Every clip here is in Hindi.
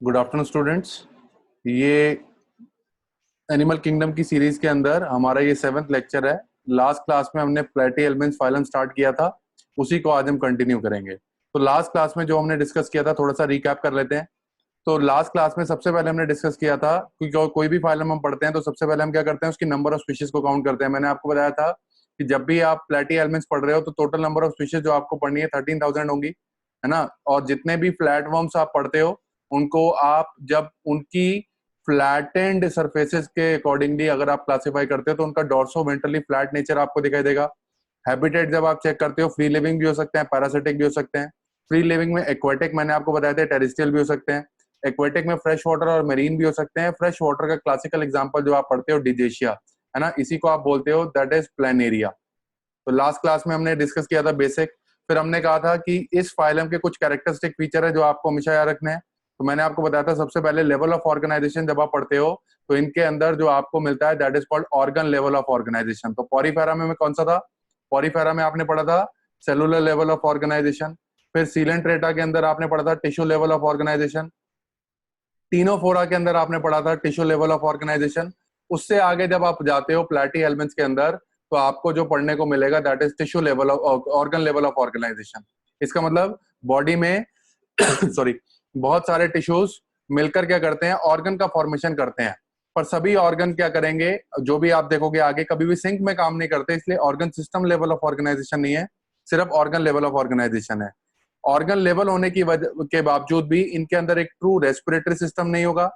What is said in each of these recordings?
Good afternoon students. ये एनिमल किंगडम की सीरीज के अंदर हमारा ये 7th लेक्चर है। लास्ट क्लास में हमने प्लेटी एलिमेंट्स फाइलम स्टार्ट किया था, उसी को आज हम कंटिन्यू करेंगे। तो लास्ट क्लास में जो हमने डिस्कस किया था थोड़ा सा रिकैप कर लेते हैं। तो लास्ट क्लास में सबसे पहले हमने डिस्कस किया था कि कोई भी फाइलम हम पढ़ते हैं तो सबसे पहले हम क्या करते हैं, उसकी नंबर ऑफ स्पीशीज को काउंट करते हैं। मैंने आपको बताया था कि जब भी आप प्लेटी एलिमेंट्स पढ़ रहे हो तो टोटल नंबर ऑफ स्पीशीज जो आपको पढ़नी है 13,000 होंगी, है ना। और जितने भी फ्लैट वर्म्स आप पढ़ते हो उनको आप जब उनकी फ्लैटेंड सरफेसेस के अकॉर्डिंगली अगर आप क्लासिफाई करते हो तो उनका डॉर्सो वेंट्रली फ्लैट नेचर आपको दिखाई देगा। हैबिटेट जब आप चेक करते हो, फ्री लिविंग भी हो सकते हैं, पैरासिटिक भी हो सकते हैं। फ्री लिविंग में एक्वेटिक मैंने आपको बताया था, टेरेस्ट्रियल भी हो सकते हैं। एक्वेटिक में फ्रेश वाटर और मेरीन भी हो सकते हैं। फ्रेश वाटर का क्लासिकल एग्जांपल जो आप पढ़ते हो डिजेशिया, है ना, इसी को आप बोलते हो दैट इज प्लेनेरिया। तो लास्ट क्लास में हमने डिस्कस किया था बेसिक। फिर हमने कहा था कि इस फाइलम के कुछ कैरेक्टरिस्टिक फीचर है जो आपको हमेशा याद रखने हैं। तो मैंने आपको बताया था सबसे पहले लेवल ऑफ ऑर्गेनाइजेशन जब आप पढ़ते हो तो इनके अंदर जो आपको मिलता है that is called organ level of organisation. तो पॉरीफेरा में कौन सा था? पॉरीफेरा में आपने पढ़ा था सेलुलर लेवल ऑफ ऑर्गेनाइजेशन। फिर सीलेंट्रेटा के अंदर आपने पढ़ा था tissue level of organisation. Ctenophora के अंदर आपने पढ़ा था टिश्यू लेवल ऑफ ऑर्गेनाइजेशन। उससे आगे जब आप जाते हो प्लैटी एलिमेंट्स के अंदर तो आपको जो पढ़ने को मिलेगा that is tissue level of organ level of organisation. इसका मतलब बॉडी में सॉरी बहुत सारे टिश्यूज मिलकर क्या करते हैं, ऑर्गन का फॉर्मेशन करते हैं। पर सभी ऑर्गन क्या करेंगे, जो भी आप देखोगे आगे, कभी भी सिंक में काम नहीं करते, इसलिए organ system level of organisation नहीं है, सिर्फ ऑर्गन लेवल ऑफ ऑर्गेनाइजेशन है। ऑर्गन लेवल होने की वजह के बावजूद भी इनके अंदर एक ट्रू रेस्पिरेटरी सिस्टम नहीं होगा,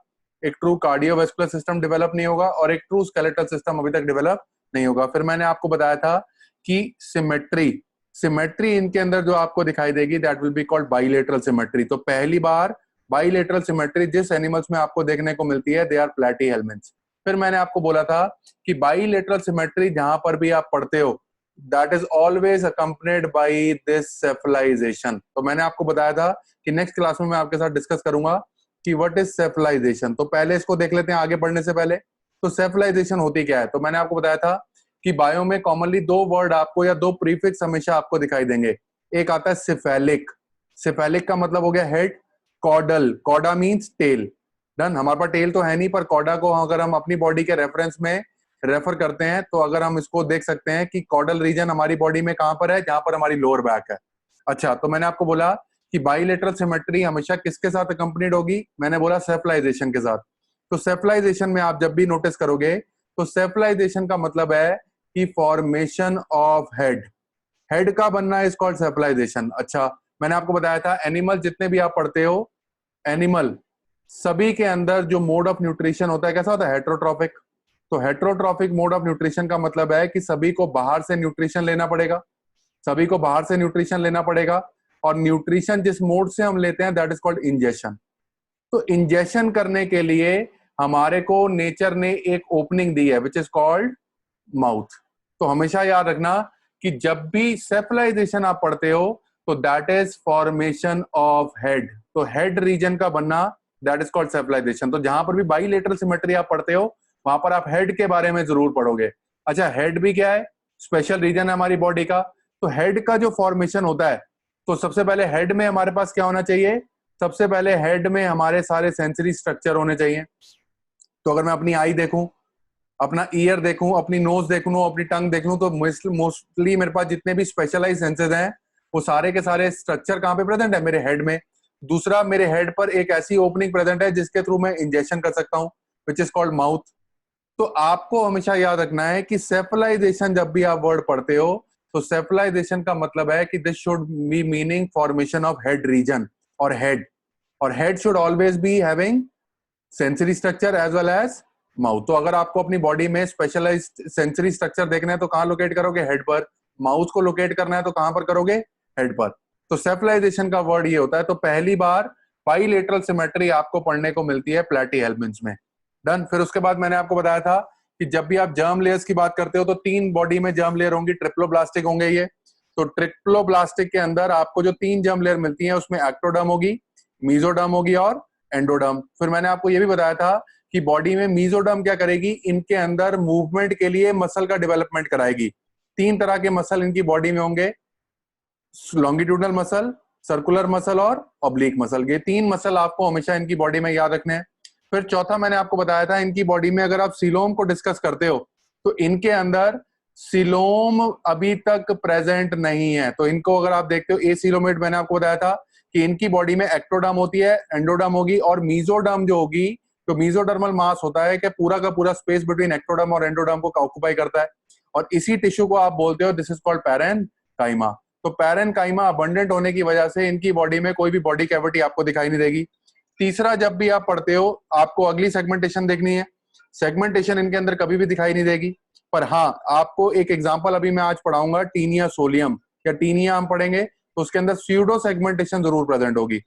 एक ट्रू कार्डियोवास्कुलर सिस्टम डेवलप नहीं होगा और एक ट्रू स्केलेटल सिस्टम अभी तक डेवलप नहीं होगा। फिर मैंने आपको बताया था कि सिमेट्री सिमेट्री इनके अंदर जो आपको दिखाई देगी that will be called bilateral symmetry. तो पहली बार बाइलेटरल सिमेट्री जिस एनिमल्स में आपको देखने को मिलती है दे आर प्लैटी हेलमेंट्स। फिर मैंने आपको बोला था कि बाइलेटरल सिमेट्री जहां पर भी आप पढ़ते हो that is always accompanied by this cephalization. तो मैंने आपको बताया था कि नेक्स्ट क्लास में मैं आपके साथ डिस्कस करूंगा कि व्हाट इज सेफलाइजेशन। तो पहले इसको देख लेते हैं आगे बढ़ने से पहले। तो सेफलाइजेशन होती क्या है? तो मैंने आपको बताया था कि बायो में कॉमनली दो वर्ड आपको या दो प्रीफिक्स हमेशा आपको दिखाई देंगे। एक आता है सिफेलिक। सिफेलिक का मतलब हो गया head. Caudal, cauda means tail. Done. हमारे पास टेल तो है नहीं, पर कॉडा को अगर हम अपनी बॉडी के रेफरेंस में रेफर करते हैं तो अगर हम इसको देख सकते हैं कि कॉडल रीजन हमारी बॉडी में कहां पर है, जहां पर हमारी लोअर बैक है। अच्छा, तो मैंने आपको बोला कि बाइलेटरल सिमेट्री हमेशा किसके साथ अकम्पनीड होगी? मैंने बोला सेफलाइजेशन के साथ। तो सेफलाइजेशन में आप जब भी नोटिस करोगे तो सेफलाइजेशन का मतलब है कि फॉर्मेशन ऑफ हेड। हेड का बनना इज कॉल्ड सेफलाइजेशन। अच्छा, मैंने आपको बताया था एनिमल जितने भी आप पढ़ते हो, एनिमल सभी के अंदर जो मोड ऑफ न्यूट्रिशन होता है कैसा होता है? हेट्रोट्रॉफिक। तो हेट्रोट्रॉफिक मोड ऑफ न्यूट्रिशन का मतलब है कि सभी को बाहर से न्यूट्रिशन लेना पड़ेगा, सभी को बाहर से न्यूट्रिशन लेना पड़ेगा। और न्यूट्रिशन जिस मोड से हम लेते हैं दैट इज कॉल्ड इंजेशन। तो इंजेशन करने के लिए हमारे को नेचर ने एक ओपनिंग दी है विच इज कॉल्ड माउथ। तो हमेशा याद रखना कि जब भी सेफलाइजेशन आप पढ़ते हो तो that is formation of head. तो हेड रीजन का बनना दैट इज कॉल्ड सेफलाइजेशन। तो जहां पर भी बाइलेटरल सिमेट्री आप पढ़ते हो वहां पर आप हेड के बारे में जरूर पढ़ोगे। अच्छा, हेड भी क्या है? स्पेशल रीजन है हमारी बॉडी का। तो हेड का जो फॉर्मेशन होता है, तो सबसे पहले हेड में हमारे पास क्या होना चाहिए? सबसे पहले हेड में हमारे सारे सेंसरी स्ट्रक्चर होने चाहिए। तो अगर मैं अपनी आई देखूं, अपना ईयर देखूं, अपनी नोज देख लूं, अपनी टंग देख लूं, तो मोस्टली मेरे पास जितने भी स्पेशलाइज सेंसेस हैं वो सारे के सारे स्ट्रक्चर कहां पे प्रेजेंट है? मेरे हेड में। दूसरा, मेरे हेड पर एक ऐसी ओपनिंग प्रेजेंट है जिसके थ्रू मैं इंजेक्शन कर सकता हूं विच इज कॉल्ड माउथ। तो आपको हमेशा याद रखना है कि सेफलाइजेशन जब भी आप वर्ड पढ़ते हो तो सेफलाइजेशन का मतलब है कि this should be meaning formation of head region और हेड। और head should always be having sensory structure as well as mouth. तो अगर आपको अपनी बॉडी में स्पेशलाइज्ड सेंसरी स्ट्रक्चर देखना है तो कहां लोकेट करोगे? हेड पर। माउथ को लोकेट करना है तो कहां पर करोगे? हेड पर। तो सेफलाइजेशन का वर्ड ये होता है। तो पहली बार बाइलेटरल सिमेट्री आपको पढ़ने को मिलती है प्लैटी हेलमिन्स में। डन। फिर उसके बाद मैंने आपको बताया था कि जब भी आप जर्म लेयर्स की बात करते हो तो तीन बॉडी में जर्म लेयर होंगी, ट्रिप्लोब्लास्टिक होंगे ये। तो ट्रिप्लोब्लास्टिक के अंदर आपको जो तीन जर्म लेयर मिलती है उसमें एक्टोडर्म होगी, मीजोडर्म होगी और एंडोडर्म। फिर मैंने आपको ये भी बताया था कि बॉडी में मीजोडर्म क्या करेगी? इनके अंदर मूवमेंट के लिए मसल का डेवलपमेंट कराएगी। तीन तरह के मसल इनकी बॉडी में होंगे, लॉन्गिट्यूडनल मसल, सर्कुलर मसल और ऑब्लिक मसल। ये 3 मसल आपको हमेशा इनकी बॉडी में याद रखने हैं। फिर चौथा मैंने आपको बताया था, इनकी बॉडी में अगर आप सीलोम को डिस्कस करते हो तो इनके अंदर सीलोम अभी तक प्रेजेंट नहीं है। तो इनको अगर आप देखते हो, एसीलोमेट मैंने आपको बताया था कि इनकी बॉडी में एक्टोडर्म होती है, एंडोडर्म होगी और मीजोडर्म जो होगी, तो मीजोडर्मल मास होता है कि पूरा का पूरा स्पेस बिटवीन एक्टोडर्म और एंडोडर्म को ऑक्युपाई करता है, और इसी टिश्यू को आप बोलते हो दिस इज कॉल्ड पैरेनकाइमा। तो पैरेनकाइमा अबंडेंट होने की वजह से इनकी बॉडी में कोई भी बॉडी कैविटी आपको दिखाई नहीं देगी। तीसरा, जब भी आप पढ़ते हो आपको अगली सेगमेंटेशन देखनी है। सेगमेंटेशन इनके अंदर कभी भी दिखाई नहीं देगी, पर हाँ आपको एक एग्जांपल अभी मैं आज पढ़ाऊंगा, टीनिया सोलियम या टीनिया हम पढ़ेंगे तो उसके अंदर स्यूडो सेगमेंटेशन जरूर प्रेजेंट होगी।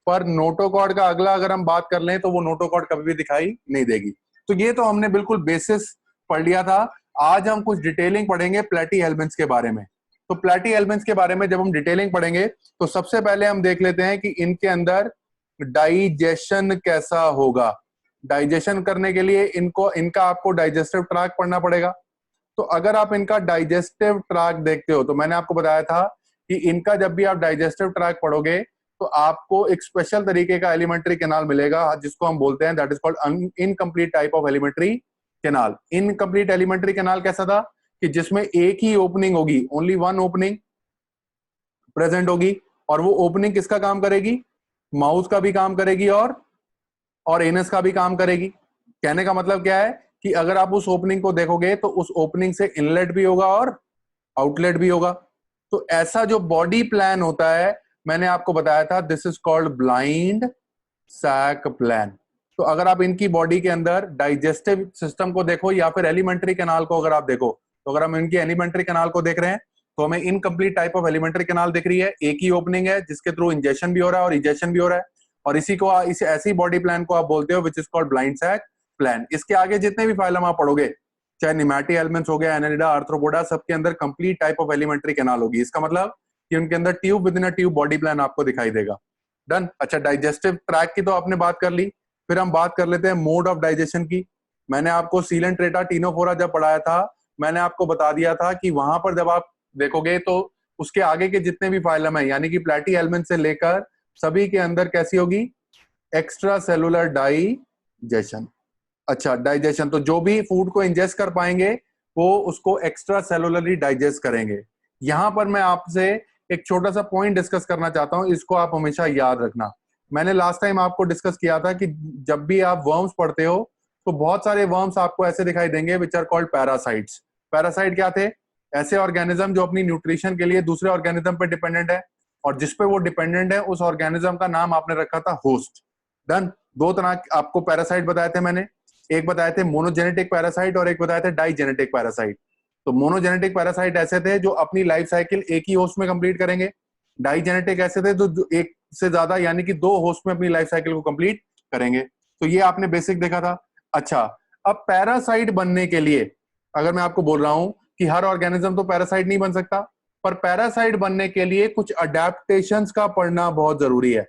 पर नोटोकॉर्ड का अगला अगर हम बात कर लें तो वो नोटोकॉर्ड कभी भी दिखाई नहीं देगी। तो ये तो हमने बिल्कुल बेसिस पढ़ लिया था। आज हम कुछ डिटेलिंग पढ़ेंगे प्लेटी हेल्मेंट्स के बारे में। तो प्लेटी हेल्मेंट्स के बारे में जब हम डिटेलिंग पढ़ेंगे तो सबसे पहले हम देख लेते हैं कि इनके अंदर डाइजेशन कैसा होगा। डाइजेशन करने के लिए इनका आपको डाइजेस्टिव ट्रैक्ट पढ़ना पड़ेगा। तो अगर आप इनका डाइजेस्टिव ट्रैक्ट देखते हो तो मैंने आपको बताया था कि इनका जब भी आप डाइजेस्टिव ट्रैक्ट पढ़ोगे तो आपको एक स्पेशल तरीके का एलिमेंट्री कैनाल मिलेगा जिसको हम बोलते हैं that is called incomplete type of alimentary canal. Incomplete alimentary canal कैसा था कि जिसमें एक ही ओपनिंग होगी, ओनली वन ओपनिंग प्रेजेंट होगी, और वो ओपनिंग किसका काम करेगी, माउस का भी काम करेगी और एनस का भी काम करेगी। कहने का मतलब क्या है कि अगर आप उस ओपनिंग को देखोगे तो उस ओपनिंग से इनलेट भी होगा और आउटलेट भी होगा। तो ऐसा जो बॉडी प्लान होता है मैंने आपको बताया था, this is called blind sac plan. तो अगर आप इनकी बॉडी के अंदर डाइजेस्टिव सिस्टम को देखो या फिर एलिमेंट्री कैनाल को अगर आप देखो, तो अगर हम इनकी एलिमेंट्री कैनाल को देख रहे हैं तो हमें incomplete type of alimentary canal दिख रही है। एक ही ओपनिंग है जिसके थ्रू इंजेक्शन भी हो रहा है और इजेक्शन भी हो रहा है, और इस ऐसी बॉडी प्लान को आप बोलते हो which is called blind sac plan. इसके आगे जितने भी फाइलम आप पढ़ोगे, चाहे निमैटी एलिमेंट्स हो गया, एनालिडा, आर्थ्रोपोडा, सबके अंदर complete type of alimentary canal होगी। इसका मतलब कि उनके अंदर tube with in a tube body plan आपको दिखाई देगा। डन। अच्छा, डाइजेस्टिव ट्रैक की तो आपने बात कर ली, फिर हम बात कर लेते हैं मोड ऑफ डाइजेशन की। मैंने आपको सीलेंट्रेटा टीनोफोरा जब पढ़ाया था मैंने आपको बता दिया था कि वहां पर जब आप देखोगे तो उसके आगे के जितने भी फाइलम है यानी कि प्लेटी एलिमेंट से लेकर सभी के अंदर कैसी होगी, एक्स्ट्रा सेलुलर डाइजेशन। अच्छा, डाइजेशन तो जो भी फूड को इंजेस्ट कर पाएंगे वो उसको एक्स्ट्रा सेलुलरली डाइजेस्ट करेंगे। यहां पर मैं आपसे एक छोटा सा पॉइंट डिस्कस करना चाहता हूं, इसको आप हमेशा याद रखना। मैंने लास्ट टाइम आपको डिस्कस किया था कि जब भी आप वर्म्स पढ़ते हो तो बहुत सारे वर्म्स आपको ऐसे दिखाई देंगे which are called parasites. Parasite क्या थे, ऐसे ऑर्गेनिज्म जो अपनी न्यूट्रिशन के लिए दूसरे ऑर्गेनिज्म पे डिपेंडेंट है, और जिसपे वो डिपेंडेंट है उस ऑर्गेनिज्म का नाम आपने रखा था होस्ट। डन। दो तरह आपको पैरासाइट बताए थे मैंने, एक बताए थे मोनोजेनेटिक पैरासाइट और एक बताए थे डाइजेनेटिक पैरासाइट। तो मोनोजेनेटिक पैरासाइट ऐसे थे जो अपनी लाइफ साइकिल एक ही होस्ट में कंप्लीट करेंगे, डाइजेनेटिक ऐसे थे जो एक से ज्यादा यानी कि 2 होस्ट में अपनी लाइफ साइकिल को कंप्लीट करेंगे। तो ये आपने बेसिक देखा था। अच्छा, अब पैरासाइट बनने के लिए अगर मैं आपको बोल रहा हूं कि हर ऑर्गेनिज्म तो पैरासाइट नहीं बन सकता, पर पैरासाइट बनने के लिए कुछ अडेप्टेशंस का पढ़ना बहुत जरूरी है।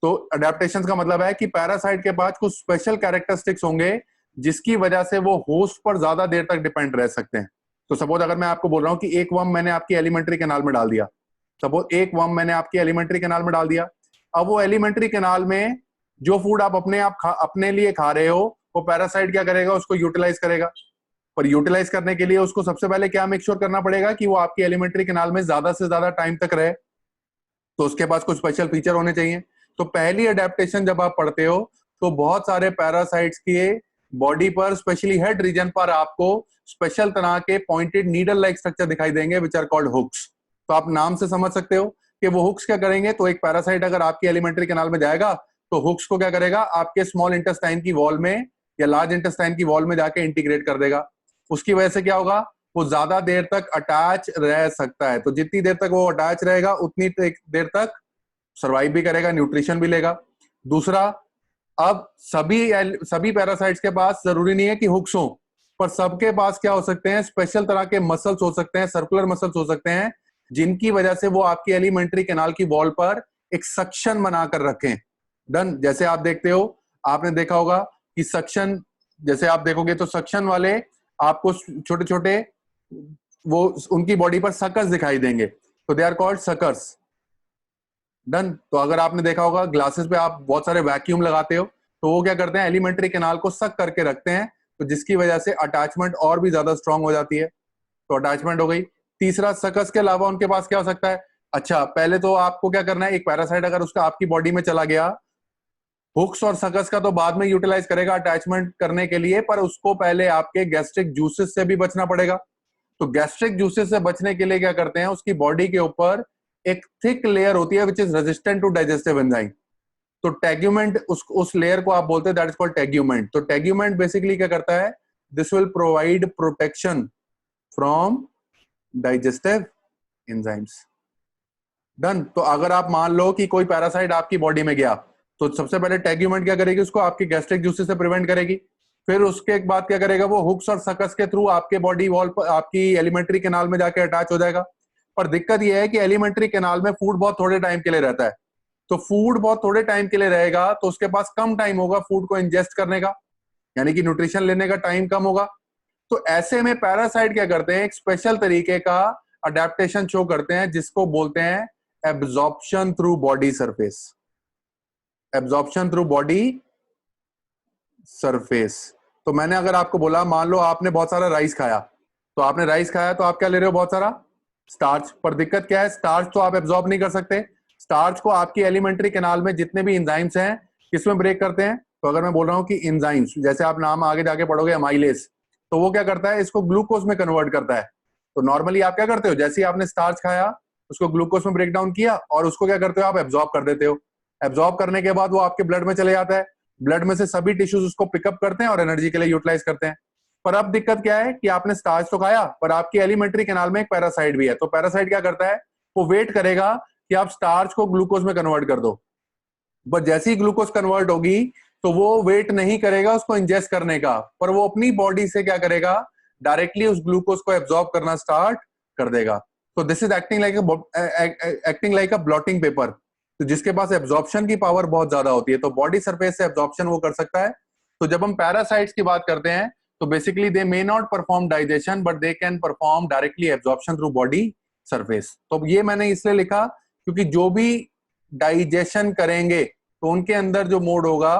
तो अडेप्टेशंस का मतलब है कि पैरासाइट के पास कुछ स्पेशल कैरेक्टरिस्टिक्स होंगे जिसकी वजह से वो होस्ट पर ज्यादा देर तक डिपेंड रह सकते हैं। तो सपोज अगर मैं आपको बोल रहा हूं कि एक वर्म मैंने आपकी एलिमेंट्री कैनाल में डाल दिया, सपोज एक वर्म मैंने आपकी एलिमेंट्री कैनाल में डाल दिया, अब वो एलिमेंट्री कैनाल में जो फूड आप अपने लिए खा रहे हो वो पैरासाइट क्या करेगा, उसको यूटिलाइज करेगा। पर यूटिलाइज करने के लिए उसको सबसे पहले क्या मेक श्योर करना पड़ेगा कि वो आपकी एलिमेंट्री कैनाल में ज्यादा से ज्यादा टाइम तक रहे, तो उसके पास कुछ स्पेशल फीचर होने चाहिए। तो पहली अडेप्टेशन जब आप पढ़ते हो तो बहुत सारे पैरासाइट्स के बॉडी पर स्पेशली हेड रीजन पर आपको स्पेशल तरह के पॉइंटेड नीडल लाइक स्ट्रक्चर दिखाई देंगे विच आर कॉल्ड हुक्स। तो आप नाम से समझ सकते हो कि वो हुक्स क्या करेंगे। तो एक पैरासाइट अगर आपकी एलिमेंट्री कैनाल में जाएगा तो हुक्स को क्या करेगा, आपके स्मॉल इंटेस्टाइन की वॉल में या लार्ज इंटेस्टाइन की वॉल में जाके इंटीग्रेट कर देगा। उसकी वजह से क्या होगा, वो ज्यादा देर तक अटैच रह सकता है। तो जितनी देर तक वो अटैच रहेगा उतनी देर तक सर्वाइव भी करेगा, न्यूट्रिशन भी लेगा। दूसरा, अब सभी पैरासाइट्स के पास जरूरी नहीं है कि हुक्स हो, पर सबके पास क्या हो सकते हैं, स्पेशल तरह के मसल्स हो सकते हैं, सर्कुलर मसल्स हो सकते हैं, जिनकी वजह से वो आपकी एलिमेंट्री कैनाल की वॉल पर एक सक्शन बनाकर रखें। डन। जैसे आप देखते हो, आपने देखा होगा कि सक्शन, जैसे आप देखोगे तो सक्शन वाले आपको छोटे छोटे वो उनकी बॉडी पर सकर्स दिखाई देंगे, तो they are called suckers. Done. तो अगर आपने देखा होगा ग्लासेस पे आप बहुत सारे वैक्यूम लगाते हो, तो वो क्या करते हैं, एलिमेंट्री कैनाल को सक करके रखते हैं, तो जिसकी वजह से अटैचमेंट और भी ज्यादा स्ट्रांग हो जाती है। तो अटैचमेंट हो गई। तीसरा, सकस के अलावा उनके पास क्या हो सकता है? अच्छा, पहले तो आपको क्या करना है, एक पैरासाइट अगर उसका आपकी बॉडी में चला गया, हुक्स और सकस का तो बाद में यूटिलाइज करेगा अटैचमेंट करने के लिए, पर उसको पहले आपके गैस्ट्रिक जूसेस से भी बचना पड़ेगा। तो गैस्ट्रिक जूसेस से बचने के लिए क्या करते हैं, उसकी बॉडी के ऊपर एक थिक लेयर होती है which is resistant to digestive enzyme. तो टेग्यूमेंट, उस लेयर को आप बोलते हैं, दैट इज कॉल्ड टेग्यूमेंट। तो टेग्यूमेंट बेसिकली क्या करता है, this will provide protection from digestive enzymes. Done. तो अगर आप मान लो कि कोई पैरासाइट आपकी बॉडी में गया, तो सबसे पहले टेग्यूमेंट क्या करेगी, उसको आपके गैस्ट्रिक जूसेस से प्रिवेंट करेगी। फिर उसके बाद क्या करेगा, वो हुक्स और सकस के थ्रू आपके बॉडी वॉल पर, आपकी एलिमेंट्री कैनाल में जाके अटैच हो जाएगा। पर दिक्कत यह है कि एलिमेंट्री कैनाल में फूड बहुत थोड़े टाइम के लिए रहता है। तो फूड बहुत थोड़े टाइम के लिए रहेगा, तो उसके पास कम टाइम होगा फूड को इंजेस्ट करने का, यानी कि न्यूट्रिशन लेने का टाइम कम होगा। तो ऐसे में पैरासाइट क्या करते हैं, एक स्पेशल तरीके का अडेप्टेशन शो करते हैं, जिसको बोलते हैं absorption through body surface. Absorption through body surface. तो मैंने अगर आपको बोला, मान लो आपने बहुत सारा राइस खाया, तो आपने राइस खाया तो आप क्या ले रहे हो, बहुत सारा स्टार्च। पर दिक्कत क्या है, स्टार्च तो आप एब्जॉर्ब नहीं कर सकते। स्टार्च को आपकी एलिमेंट्री कैनाल में जितने भी एंजाइम्स हैं, किसमें ब्रेक करते हैं? तो अगर मैं बोल रहा हूं कि एंजाइम्स, जैसे आप नाम आगे जाके पढ़ोगे अमाइलेज, तो वो क्या करता है, इसको ग्लूकोज में कन्वर्ट करता है। तो नॉर्मली आप क्या करते हो, जैसे ही आपने स्टार्च खाया, उसको ग्लूकोज में ब्रेक डाउन किया, और उसको क्या करते हो, आप एब्जॉर्ब कर देते हो। एब्जॉर्ब करने के बाद वो आपके ब्लड में चले जाता है। ब्लड में से सभी टिश्यूज उसको पिकअप करते हैं और एनर्जी के लिए यूटिलाइज करते हैं। पर अब दिक्कत क्या है कि आपने स्टार्च तो खाया, पर आपकी एलिमेंट्री कैनाल में एक पैरासाइट भी है। तो पैरासाइट क्या करता है, वो वेट करेगा कि आप स्टार्च को ग्लूकोज में कन्वर्ट कर दो। बट जैसे ही ग्लूकोज कन्वर्ट होगी, तो वो वेट नहीं करेगा उसको इंजेस्ट करने का, पर वो अपनी बॉडी से क्या करेगा, डायरेक्टली उस ग्लूकोज को एब्जॉर्ब करना स्टार्ट कर देगा। तो this is acting like a blotting paper. तो जिसके पास एब्जॉर्प्शन की पावर बहुत ज्यादा होती है, तो बॉडी सरफेस से एब्जॉर्प्शन वो कर सकता है। तो जब हम पैरासाइट्स की बात करते हैं, तो basically they may not perform digestion, but they can perform directly absorption through body surface. तो ये मैंने इसलिए लिखा क्योंकि जो भी डाइजेशन करेंगे, तो उनके अंदर जो मोड होगा,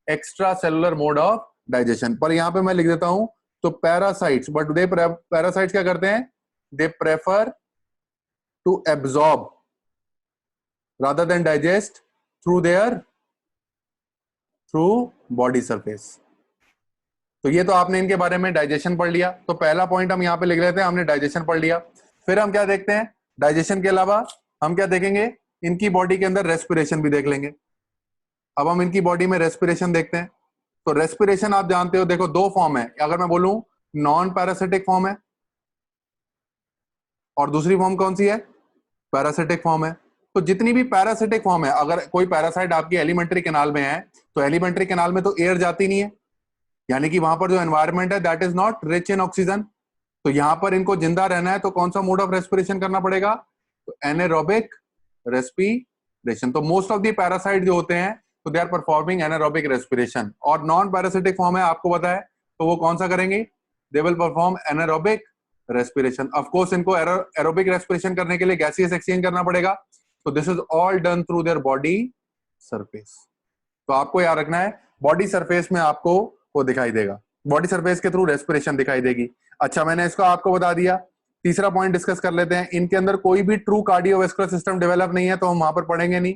extra cellular mode of digestion. पर यहां पे मैं लिख देता हूं, तो पैरासाइट्स, बट दे पैरासाइट्स क्या करते हैं, they prefer to absorb rather than digest through body surface. तो ये तो आपने इनके बारे में डाइजेशन पढ़ लिया। तो पहला पॉइंट हम यहाँ पे लिख लेते हैं, हमने डाइजेशन पढ़ लिया। फिर हम क्या देखते हैं, डाइजेशन के अलावा हम क्या देखेंगे, इनकी बॉडी के अंदर रेस्पिरेशन भी देख लेंगे। अब हम इनकी बॉडी में रेस्पिरेशन देखते हैं। तो रेस्पिरेशन आप जानते हो, देखो दो फॉर्म है। अगर मैं बोलूं, नॉन पैरासिटिक फॉर्म है, और दूसरी फॉर्म कौन सी है, पैरासिटिक फॉर्म है। तो जितनी भी पैरासिटिक फॉर्म है, अगर कोई पैरासाइट आपकी एलिमेंट्री कैनाल में है, तो एलिमेंट्री कैनाल में तो एयर जाती नहीं है, यानी कि वहां पर जो एनवायरमेंट है that is not rich in oxygen. तो यहां पर इनको जिंदा रहना है, तो कौन सा मोड ऑफ रेस्पिरेशन करना पड़ेगा, तो एनारोबिक रेस्पिरेशन। तो मोस्ट ऑफ द पैरासाइट जो होते हैं, तो they are performing anaerobic respiration. और नॉन पैरासिटिक फॉर्म है, आपको पता है, तो वो कौन सा करेंगे, they will perform anaerobic respiration. Of course इनको एरोबिक रेस्पिरेशन करने के लिए गैसियस एक्सचेंज करना पड़ेगा। तो this is all done through their body surface. तो आपको याद रखना है, बॉडी सरफेस में आपको वो दिखाई देगा, बॉडी सरफेस के थ्रू रेस्पिरेशन दिखाई देगी। अच्छा, मैंने इसको आपको बता दिया। तीसरा पॉइंट डिस्कस कर लेते हैं। इनके अंदर कोई भी ट्रू कार्डियोवैस्कुलर सिस्टम डेवलप नहीं है, तो हम वहां पर पढ़ेंगे नहीं।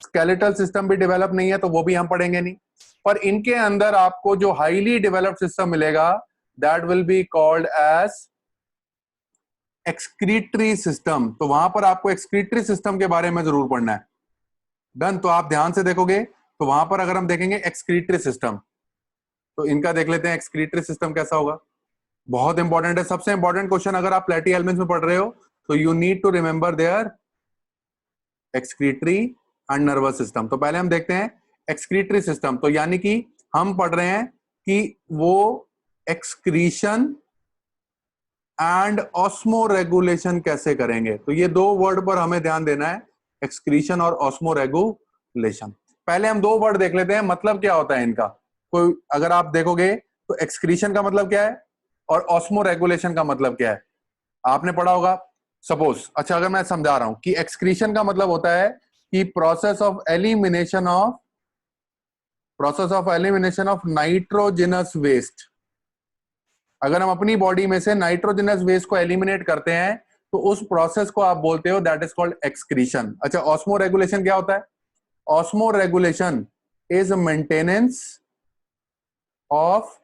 स्केलेटल सिस्टम भी डेवलप नहीं है, तो वो भी हम पढ़ेंगे नहीं। पर इनके अंदर आपको जो हाईली डेवलप्ड सिस्टम मिलेगा, that will be called as excretory system. तो वहां पर आपको एक्सक्रीटरी सिस्टम के बारे में जरूर पढ़ना है। डन। तो आप ध्यान से देखोगे, तो वहां पर अगर हम देखेंगे एक्सक्रीटरी सिस्टम, तो इनका देख लेते हैं एक्सक्रीटरी सिस्टम कैसा होगा। बहुत इंपॉर्टेंट है, सबसे इंपॉर्टेंट क्वेश्चन अगर आप प्लेटी एलिमेंट्स में पढ़ रहे हो, तो you need to remember their excretory and nervous system. तो पहले हम देखते हैं एक्सक्रीटरी सिस्टम। तो यानी कि हम पढ़ रहे हैं कि वो एक्सक्रीशन एंड ऑस्मो रेगुलेशन कैसे करेंगे। तो ये दो वर्ड पर हमें ध्यान देना है, एक्सक्रीशन और ऑस्मो रेगुलेशन। पहले हम दो वर्ड देख लेते हैं, मतलब क्या होता है इनका। कोई अगर आप देखोगे, तो एक्सक्रीशन का मतलब क्या है और ऑस्मो रेगुलेशन का मतलब क्या है, आपने पढ़ा होगा। सपोज, अच्छा अगर मैं समझा रहा हूं कि एक्सक्रीशन का मतलब होता है कि process of elimination of nitrogenous waste, अगर हम अपनी बॉडी में से नाइट्रोजनस वेस्ट को एलिमिनेट करते हैं तो उस प्रोसेस को आप बोलते हो दैट इज कॉल्ड एक्सक्रीशन। अच्छा, ऑस्मो रेगुलेशन क्या होता है? Osmo regulation is maintenance of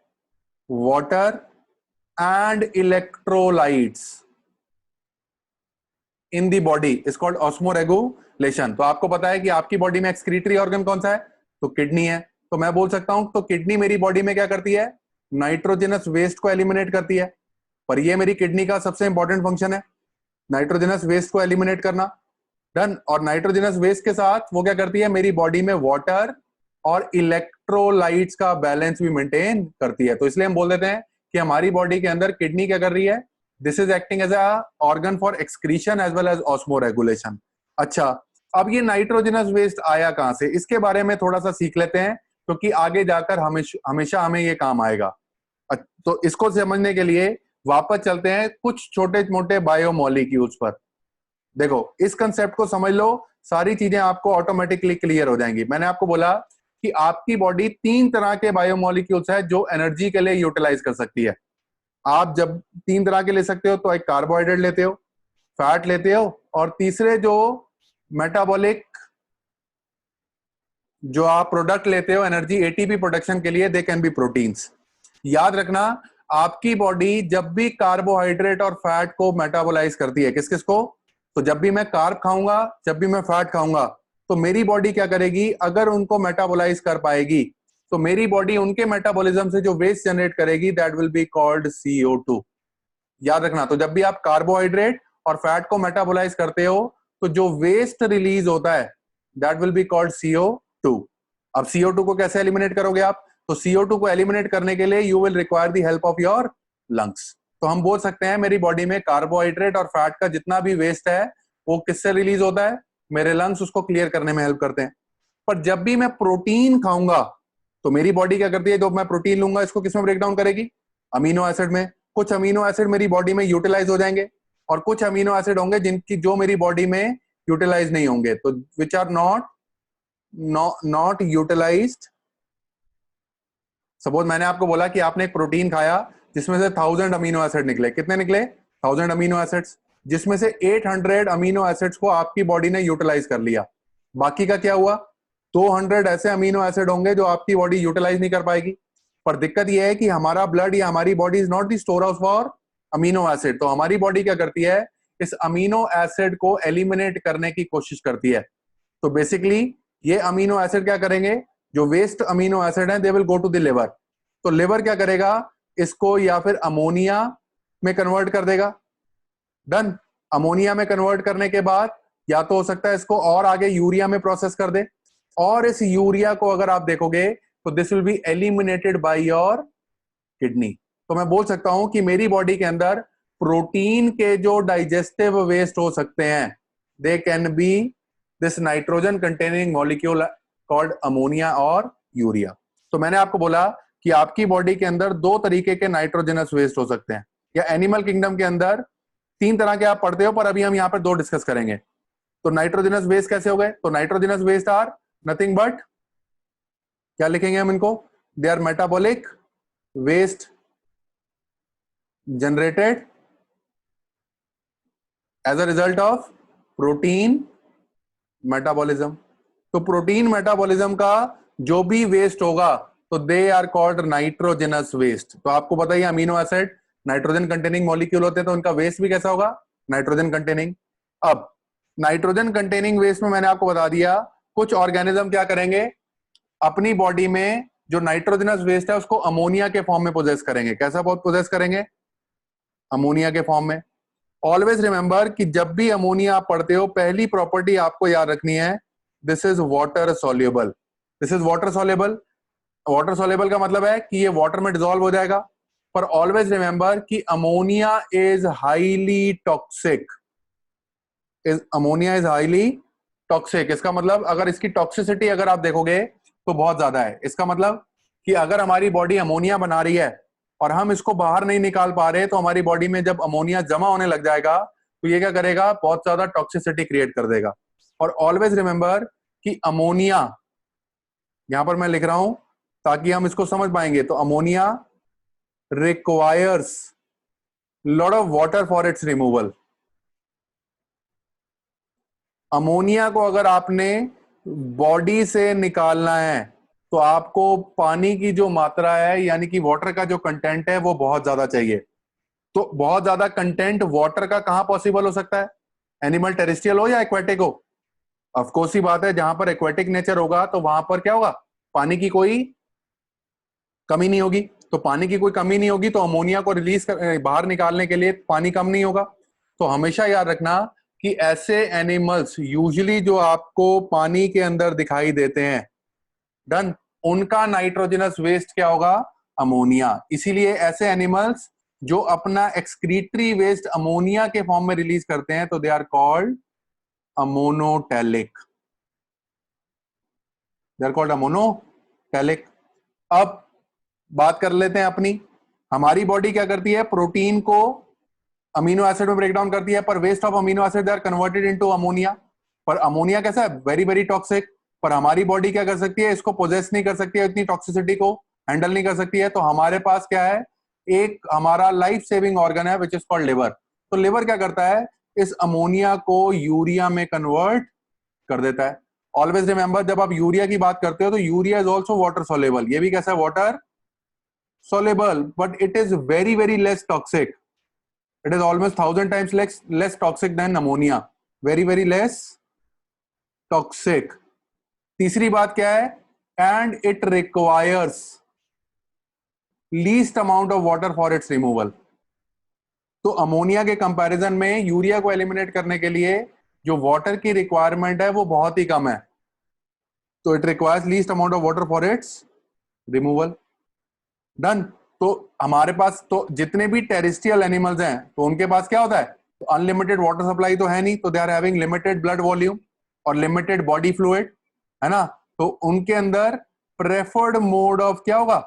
water and electrolytes in the body is called osmo regulation. तो आपको पता है कि आपकी बॉडी में एक्सक्रीटरी ऑर्गन कौन सा है? तो किडनी है। तो मैं बोल सकता हूं तो किडनी मेरी बॉडी में क्या करती है? नाइट्रोजनस वेस्ट को एलिमिनेट करती है। पर ये मेरी किडनी का सबसे इंपॉर्टेंट फंक्शन है, नाइट्रोजनस वेस्ट को एलिमिनेट करना। डन। और नाइट्रोजनस वेस्ट के साथ वो क्या करती है? मेरी बॉडी में वाटर और इलेक्ट्रोलाइट्स का बैलेंस भी मेंटेन करती है। तो इसलिए हम बोल देते हैं कि हमारी बॉडी के अंदर किडनी क्या कर रही है? This is acting as a organ for excretion as well as osmoregulation. अच्छा, अब ये नाइट्रोजनस वेस्ट आया कहां से, इसके बारे में थोड़ा सा सीख लेते हैं, क्योंकि आगे जाकर हमेशा हमें ये काम आएगा। तो इसको समझने के लिए वापस चलते हैं कुछ छोटे मोटे बायोमोलिक्यूल्स पर। देखो, इस कंसेप्ट को समझ लो, सारी चीजें आपको ऑटोमेटिकली क्लियर हो जाएंगी। मैंने आपको बोला कि आपकी बॉडी 3 तरह के बायोमोलिक्यूल्स है जो एनर्जी के लिए यूटिलाइज कर सकती है। आप जब 3 तरह के ले सकते हो तो एक कार्बोहाइड्रेट लेते हो, फैट लेते हो, और तीसरे जो मेटाबॉलिक जो आप प्रोडक्ट लेते हो एनर्जी एटीपी प्रोडक्शन के लिए, दे कैन बी प्रोटीन्स। याद रखना, आपकी बॉडी जब भी कार्बोहाइड्रेट और फैट को मेटाबोलाइज करती है, किस किस को? तो जब भी मैं कार्ब खाऊंगा, जब भी मैं फैट खाऊंगा, तो मेरी बॉडी क्या करेगी? अगर उनको मेटाबोलाइज कर पाएगी तो मेरी बॉडी उनके मेटाबॉलिज्म से जो वेस्ट जनरेट करेगी that will be called CO2। याद रखना, तो जब भी आप कार्बोहाइड्रेट और फैट को मेटाबोलाइज करते हो तो जो वेस्ट रिलीज होता है that will be called CO2। अब CO2 को कैसे एलिमिनेट करोगे आप? तो CO2 को एलिमिनेट करने के लिए you will require the help of your lungs. तो हम बोल सकते हैं मेरी बॉडी में कार्बोहाइड्रेट और फैट का जितना भी वेस्ट है वो किससे रिलीज होता है? मेरे लंग्स उसको क्लियर करने में हेल्प करते हैं। पर जब भी मैं प्रोटीन खाऊंगा तो मेरी बॉडी क्या करती है? जो मैं प्रोटीन लूंगा इसको किसमें ब्रेक डाउन करेगी? अमीनो एसिड में। कुछ अमीनो एसिड मेरी बॉडी में यूटिलाइज हो जाएंगे और कुछ अमीनो एसिड होंगे जिनकी जो मेरी बॉडी में यूटिलाइज नहीं होंगे, तो which are not utilised. Suppose मैंने आपको बोला कि आपने एक प्रोटीन खाया जिसमें से 1000 अमीनो एसिड निकले। कितने निकले? 1000 अमीनो एसिड्स, जिसमें से 800 अमीनो एसिड्स को आपकी बॉडी ने यूटिलाइज कर लिया। बाकी का क्या हुआ? 200 ऐसे अमीनो एसिड होंगे जो आपकी बॉडी यूटिलाइज नहीं कर पाएगी। पर दिक्कत यह है कि हमारा ब्लड या हमारी body is not the store house for amino acid. तो हमारी बॉडी क्या करती है? इस अमीनो एसिड को एलिमिनेट करने की कोशिश करती है। तो बेसिकली ये अमीनो एसिड क्या करेंगे? जो वेस्ट अमीनो एसिड है they will go to the liver. तो लिवर क्या करेगा? इसको या फिर अमोनिया में कन्वर्ट कर देगा। डन। अमोनिया में कन्वर्ट करने के बाद या तो हो सकता है इसको और आगे यूरिया में प्रोसेस कर दे, और इस यूरिया को अगर आप देखोगे तो this will be eliminated by your kidney. तो मैं बोल सकता हूं कि मेरी बॉडी के अंदर प्रोटीन के जो डाइजेस्टिव वेस्ट हो सकते हैं दे can B this nitrogen containing molecule called ammonia और यूरिया। तो मैंने आपको बोला कि आपकी बॉडी के अंदर 2 तरीके के नाइट्रोजनस वेस्ट हो सकते हैं, या एनिमल किंगडम के अंदर 3 तरह के आप पढ़ते हो, पर अभी हम यहां पर 2 डिस्कस करेंगे। तो नाइट्रोजनस वेस्ट कैसे हो गए? तो nitrogenous waste are nothing but, क्या लिखेंगे हम इनको? They are metabolic waste generated as a result of protein metabolism. तो प्रोटीन मेटाबॉलिज्म का जो भी वेस्ट होगा तो they are called nitrogenous waste. तो आपको पता ही amino acid nitrogen containing molecule होते हैं, तो उनका वेस्ट भी कैसा होगा? Nitrogen containing. अब नाइट्रोजन कंटेनिंग वेस्ट में मैंने आपको बता दिया कुछ ऑर्गेनिज्म क्या करेंगे, अपनी बॉडी में जो नाइट्रोजनस वेस्ट है उसको अमोनिया के फॉर्म में पोजेस करेंगे। कैसा पोजेस करेंगे? अमोनिया के फॉर्म में। ऑलवेज रिमेंबर कि जब भी अमोनिया आप पढ़ते हो पहली प्रॉपर्टी आपको याद रखनी है, this is water soluble. This is water soluble. Water soluble का मतलब है कि ये वाटर में डिसॉल्व हो जाएगा। पर ऑलवेज रिमेंबर कि ammonia is highly toxic. Ammonia is highly toxic. इसका मतलब अगर इसकी टॉक्सिसिटी अगर आप देखोगे तो बहुत ज्यादा है। इसका मतलब कि अगर हमारी बॉडी अमोनिया बना रही है और हम इसको बाहर नहीं निकाल पा रहे, तो हमारी बॉडी में जब अमोनिया जमा होने लग जाएगा तो ये क्या करेगा? बहुत ज्यादा टॉक्सिसिटी क्रिएट कर देगा। और ऑलवेज रिमेंबर कि अमोनिया, यहां पर मैं लिख रहा हूं ताकि हम इसको समझ पाएंगे, तो ammonia requires lot of water for its removal. Ammonia को अगर आपने बॉडी से निकालना है तो आपको पानी की जो मात्रा है, यानी कि वाटर का जो कंटेंट है, वो बहुत ज्यादा चाहिए। तो बहुत ज्यादा कंटेंट वाटर का कहां पॉसिबल हो सकता है? एनिमल टेरेस्ट्रियल हो या एक्वेटिक हो? ऑफ कोर्स ही बात है, जहां पर एक्वेटिक नेचर होगा तो वहां पर क्या होगा? पानी की कोई कमी नहीं होगी। तो पानी की कोई कमी नहीं होगी तो अमोनिया को बाहर निकालने के लिए पानी कम नहीं होगा। तो हमेशा याद रखना कि ऐसे एनिमल्स यूजुअली जो आपको पानी के अंदर दिखाई देते हैं, डन, उनका नाइट्रोजनस वेस्ट क्या होगा? अमोनिया। इसीलिए ऐसे एनिमल्स जो अपना एक्सक्रीटरी वेस्ट अमोनिया के फॉर्म में रिलीज करते हैं तो they are called ammonotelic. They are called ammonotelic. अब बात कर लेते हैं अपनी। हमारी बॉडी क्या करती है? प्रोटीन को अमीनो एसिड में ब्रेक डाउन करती है, पर waste of amino acid they are converted into ammonia. पर अमोनिया कैसा है? Very very toxic. पर हमारी बॉडी क्या कर सकती है? इसको पोजेस नहीं कर सकती है, इतनी टॉक्सिसिटी को हैंडल नहीं कर सकती है। तो हमारे पास क्या है? एक हमारा लाइफ सेविंग ऑर्गन है विच इज कॉल्ड लिवर। तो लिवर क्या करता है? इस अमोनिया को यूरिया में कन्वर्ट कर देता है। ऑलवेज रिमेंबर, जब आप यूरिया की बात करते हो तो urea is also water soluble. ये भी कैसा है? Water soluble, but it is very very less toxic. It is almost 1,000 times less toxic than ammonia. Very very less toxic. तीसरी बात क्या है? And it requires least amount of water for its removal. तो अमोनिया के कंपैरिजन में यूरिया को एलिमिनेट करने के लिए जो वाटर की रिक्वायरमेंट है वो बहुत ही कम है। तो it requires least amount of water for its removal. Done. तो हमारे पास तो जितने भी टेरेस्ट्रियल एनिमल्स हैं तो उनके पास क्या होता है? तो अनलिमिटेड वाटर सप्लाई तो है नहीं, तो they are having limited blood volume और लिमिटेड बॉडी फ्लूइड, है ना। तो उनके अंदर प्रेफर्ड मोड ऑफ क्या होगा?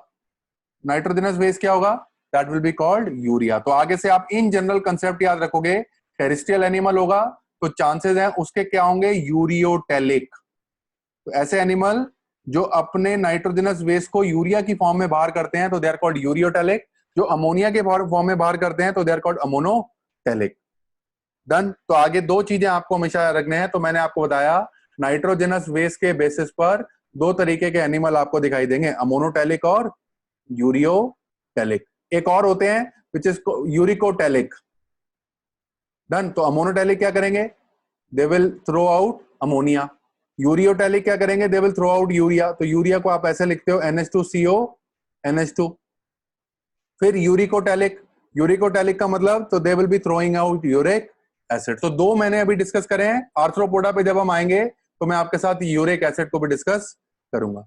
नाइट्रोजनस बेस क्या होगा? That will be called urea. तो आगे से आप इन जनरल कंसेप्ट याद रखोगे, टेरेस्ट्रियल एनिमल होगा तो चांसेस हैं उसके क्या होंगे? यूरियोटेलिक। तो ऐसे एनिमल जो अपने नाइट्रोजनस वेस्ट को यूरिया की फॉर्म में बाहर करते हैं तो दे आर कॉल्ड यूरियोटेलिक। जो अमोनिया के फॉर्म में बाहर करते हैं तो they are called ammonotelic. Done. तो आगे दो चीजें आपको हमेशा रखने हैं। तो मैंने आपको बताया नाइट्रोजनस वेस्ट के बेसिस पर दो तरीके के एनिमल आपको दिखाई देंगे, अमोनोटेलिक और यूरियोटेलिक। एक और होते हैं विच इज यूरिकोटेलिक। डन। तो अमोनोटेलिक क्या करेंगे? They will throw out ammonia. Ureotelic क्या करेंगे? They will throw out urea. तो यूरिया को आप ऐसे लिखते हो NH2CO NH2। फिर यूरिकोटेलिक, यूरिकोटेलिक का मतलब तो they will B throwing out uric acid. तो दो मैंने अभी डिस्कस करे हैं। आर्थ्रोपोडा पे जब हम आएंगे तो मैं आपके साथ यूरिक एसिड को भी डिस्कस करूंगा।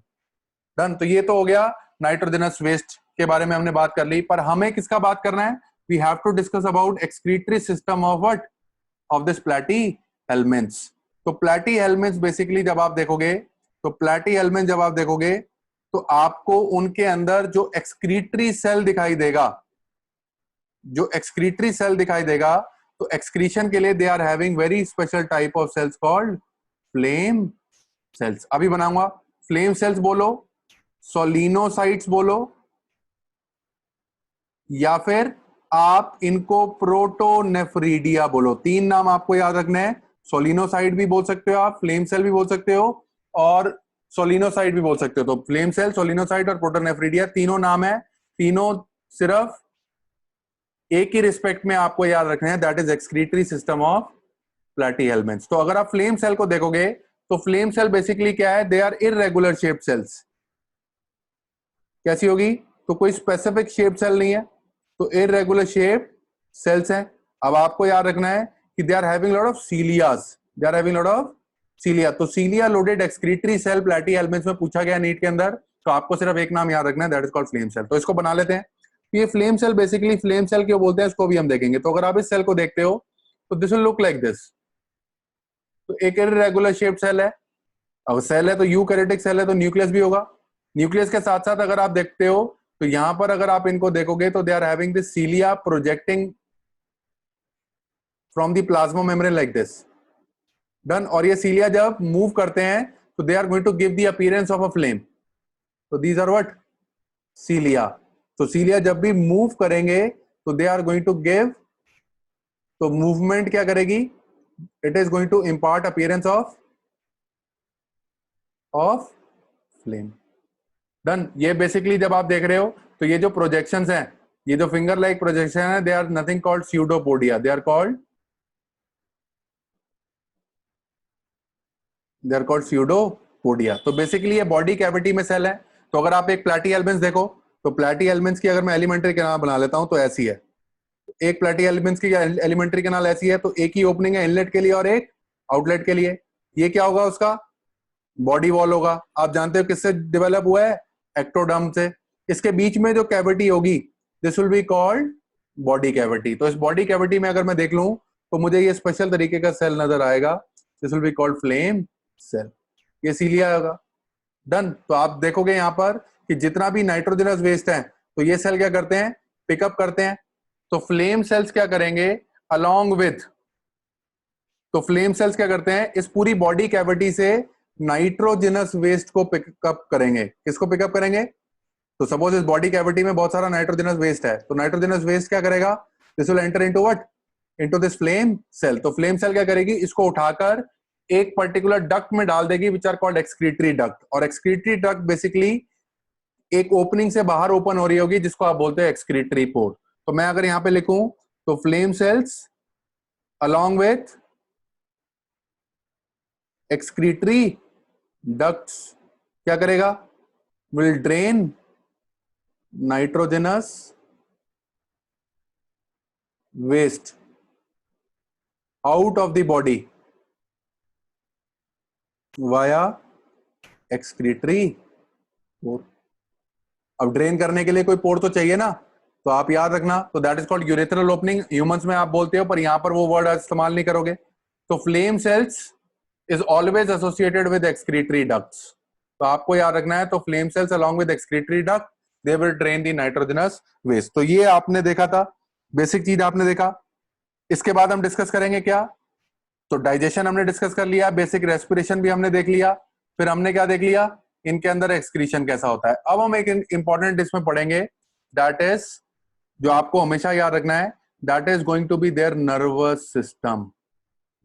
डन। तो ये तो हो गया नाइट्रोजनस वेस्ट के बारे में हमने बात कर ली। पर हमें किसका बात करना है? We have to discuss about excretory system of what? Of this platyhelminths. तो प्लैटी हेलमिन्थ्स बेसिकली जब आप देखोगे, तो प्लैटी हेलमिन्थ जब आप देखोगे तो आपको उनके अंदर जो एक्सक्रीटरी सेल दिखाई देगा, जो एक्सक्रीटरी सेल दिखाई देगा, तो एक्सक्रीशन के लिए they are having very special type of cells called flame cells. अभी बनाऊंगा। फ्लेम सेल्स बोलो, सोलिनोसाइट्स बोलो, या फिर आप इनको प्रोटोनेफ्रीडिया बोलो। तीन नाम आपको याद रखना है। सोलिनोसाइट भी बोल सकते हो आप, फ्लेम सेल भी बोल सकते हो और सोलिनोसाइट भी बोल सकते हो। तो फ्लेम सेल, सोलिनोसाइट और प्रोटोनेफ्रीडिया तीनों नाम है। तीनों सिर्फ एक ही रिस्पेक्ट में आपको याद रखना है, that is excretory system of platyhelminthes. तो अगर आप फ्लेम सेल को देखोगे तो फ्लेम सेल बेसिकली क्या है? They are irregular shape cells. कैसी होगी? तो कोई स्पेसिफिक शेप सेल नहीं है, तो इररेगुलर शेप सेल्स हैं। अब आपको याद रखना है कि they are having lot of cilias. They are having lot of cilia. तो cilia loaded excretory cell platyhelminths में पूछा गया नीट के अंदर, तो आपको सिर्फ एक नाम याद रखना है, that is called flame cell. तो इसको बना लेते हैं। ये flame cell basically, flame cell क्यों बोलते हैं इसको भी हम देखेंगे। तो अगर आप इस सेल को देखते हो तो this will look like this. तो एक इररेगुलर शेप सेल है। अब सेल है तो यूकैरियोटिक सेल है तो न्यूक्लियस भी होगा। न्यूक्लियस के साथ साथ अगर आप देखते हो तो यहां पर अगर आप इनको देखोगे तो they are having this cilia projecting from the plasma membrane like this. Done. और ये सीलिया जब मूव करते हैं तो they are going to give the appearance of a flame, तो दीज आर व्हाट, सीलिया। तो सीलिया जब भी मूव करेंगे तो they are going to give, तो मूवमेंट क्या करेगी, it is going to impart appearance of flame. Done. ये बेसिकली जब आप देख रहे हो तो ये जो प्रोजेक्शंस हैं, ये जो फिंगर लाइक प्रोजेक्शन है, they are nothing called pseudopodia, they are called pseudopodia. तो बेसिकली ये बॉडी कैविटी में सेल है। तो अगर आप एक प्लैटी एलिमेंट्स देखो, तो प्लैटी एलिमेंट्स की अगर मैं एलिमेंट्री कैनाल बना लेता हूं तो ऐसी है। एक प्लैटी एलिमेंट्स की एलिमेंट्री कैनाल ऐसी है, तो एक ही ओपनिंग है इनलेट के लिए और एक आउटलेट के लिए। ये क्या होगा, उसका बॉडी वॉल होगा। आप जानते हो किससे डेवलप हुआ है, एक्टोडर्म से। इसके बीच में जो कैविटी होगी, this will be called body cavity. तो इस बॉडी कैविटी में अगर मैं देख लूं तो मुझे ये स्पेशल तरीके का सेल नजर आएगा, this will be called flame cell. ये सीलिया होगा। डन। तो आप देखोगे यहां पर कि जितना भी नाइट्रोजनस वेस्ट है, तो ये सेल क्या करते हैं, पिकअप करते हैं। तो फ्लेम सेल्स क्या करेंगे, अलोंग विथ, तो फ्लेम सेल्स क्या करते हैं, इस पूरी बॉडी कैविटी से नाइट्रोजनस वेस्ट को पिकअप करेंगे। किसको पिकअप करेंगे, तो सपोज इस बॉडी कैविटी में बहुत सारा नाइट्रोजनस वेस्ट है, तो नाइट्रोजनस वेस्ट क्या करेगा, this will enter into what, into this flame cell. तो फ्लेम सेल क्या करेगी, इसको उठाकर एक पर्टिकुलर डक्ट में डाल देगी, which are called excretory duct. और एक्सक्रीटरी डक्ट बेसिकली एक ओपनिंग से बाहर ओपन हो रही होगी, जिसको आप बोलते हैं एक्सक्रीटरी पोर। तो मैं अगर यहां पे लिखूं तो flame cells along with excretory ducts क्या करेगा, will drain nitrogenous waste out of the body via excretory pore. अब ड्रेन करने के लिए कोई पोर तो चाहिए ना, तो आप याद रखना, तो that is called urethral opening. Humans में आप बोलते हो, पर यहां पर वो वर्ड इस्तेमाल नहीं करोगे। तो flame cells is always associated with excretory ducts. तो आपको याद रखना है, तो flame cells along with excretory duct they will drain the nitrogenous waste. तो ये आपने देखा था, बेसिक चीज आपने देखा। इसके बाद हम डिस्कस करेंगे क्या, तो डाइजेशन हमने डिस्कस कर लिया, बेसिक रेस्पिरेशन भी हमने देख लिया, फिर हमने क्या देख लिया, इनके अंदर एक्सक्रीशन कैसा होता है। अब हम एक इंपॉर्टेंट इसमें पढ़ेंगे, दैट इज, जो आपको हमेशा याद रखना है, that is going to be their nervous system.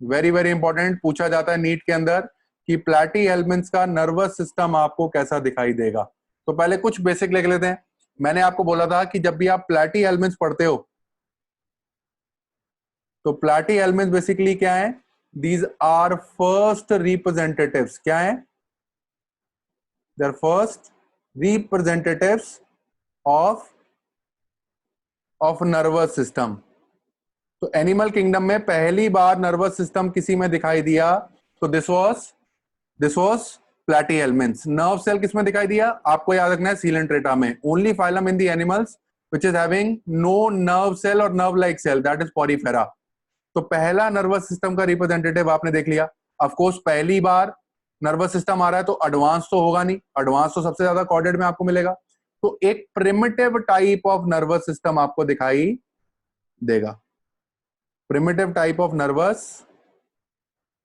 Very very important, पूछा जाता है नीट के अंदर कि प्लैटी एलिमेंट्स का नर्वस सिस्टम आपको कैसा दिखाई देगा। तो पहले कुछ बेसिक लिख लेते हैं। मैंने आपको बोला था कि जब भी आप प्लैटी एलिमेंट्स पढ़ते हो, तो प्लैटी एलिमेंट्स बेसिकली क्या है, दीज आर फर्स्ट रिप्रेजेंटेटिव्स। क्या है, they are first representatives of nervous system. तो एनिमल किंगडम में पहली बार नर्वस सिस्टम किसी में दिखाई दिया, तो this was platyhelminthes. Nerve cell किस में दिखाई दिया, आपको याद रखना है, सीलेंट्रेटा में। Only phylum in the animals which is having no nerve cell और nerve like cell, that is porifera. तो पहला नर्वस सिस्टम का रिप्रेजेंटेटिव आपने देख लिया। ऑफ कोर्स पहली बार नर्वस सिस्टम आ रहा है, तो एडवांस तो होगा नहीं, एडवांस तो सबसे ज्यादा कॉर्डेड में आपको मिलेगा। तो एक primitive type of nervous system आपको दिखाई देगा, primitive type of nervous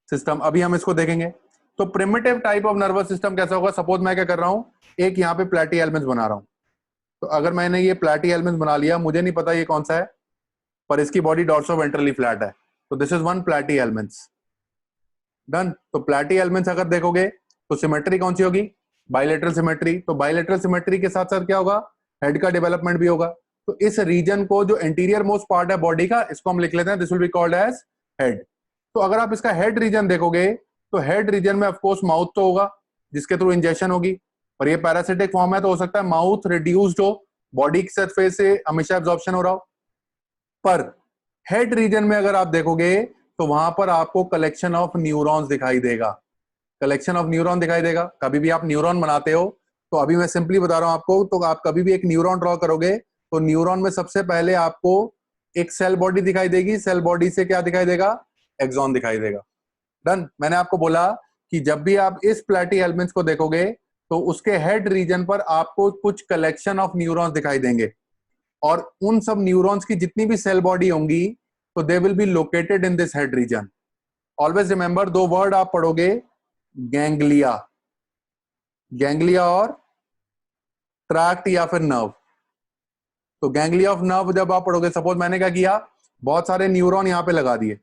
system. अभी हम इसको देखेंगे। तो primitive type of nervous system कैसा होगा, सपोज मैं क्या कर रहा हूं, एक यहां पे प्लैटी एलिमेंट्स बना रहा हूं। तो अगर मैंने ये प्लैटी एलिमेंट्स बना लिया, मुझे नहीं पता ये कौन सा है, पर इसकी बॉडी डॉर्सोवेंट्रली फ्लैट है, तो this is one platy elements. Done. तो प्लैटी एलिमेंट्स अगर देखोगे तो सिमेट्री कौन सी होगी, बाइलेटरल सिमेट्री। तो बाइलेटरल सिमेट्री के साथ साथ क्या होगा, हेड का डेवलपमेंट भी होगा। तो इस रीजन को, जो इंटीरियर मोस्ट पार्ट है बॉडी का, इसको हम लिख लेते हैं, this will be called as head. तो अगर आप इसका हेड रीजन देखोगे, तो हेड रीजन में ऑफकोर्स माउथ तो होगा, जिसके थ्रू इंजेक्शन होगी, और ये पैरासिटिक फॉर्म है, तो हो सकता है माउथ रिड्यूस्ड हो, बॉडी की सरफेस से हमेशा एब्जॉर्प्शन हो रहा हो। पर हेड रीजन में अगर आप देखोगे, तो वहां पर आपको कलेक्शन ऑफ न्यूरॉन्स दिखाई देगा, कलेक्शन ऑफ न्यूरॉन दिखाई देगा। कभी भी आप न्यूरॉन बनाते हो, तो अभी मैं सिंपली बता रहा हूं आपको, तो आप कभी भी एक न्यूरॉन ड्रॉ करोगे, तो न्यूरॉन में सबसे पहले आपको एक सेल बॉडी दिखाई देगी, सेल बॉडी से क्या दिखाई देगा, एक्सॉन दिखाई देगा। डन। मैंने आपको बोला कि जब भी आप इस प्लैटी एलिमेंट्स को देखोगे, तो उसके हेड रीजन पर आपको कुछ कलेक्शन ऑफ न्यूरॉन्स दिखाई देंगे, और उन सब न्यूरॉन्स की जितनी भी सेल बॉडी होंगी, तो they will be located in this head region. Always remember, दो वर्ड आप पढ़ोगे, गैंग्लिया, गैंग्लिया और ट्रैक्ट या फिर नर्व। तो गैंग्लिया ऑफ नर्व जब आप पढ़ोगे, सपोज मैंने क्या किया, बहुत सारे न्यूरॉन यहाँ पे लगा दिए,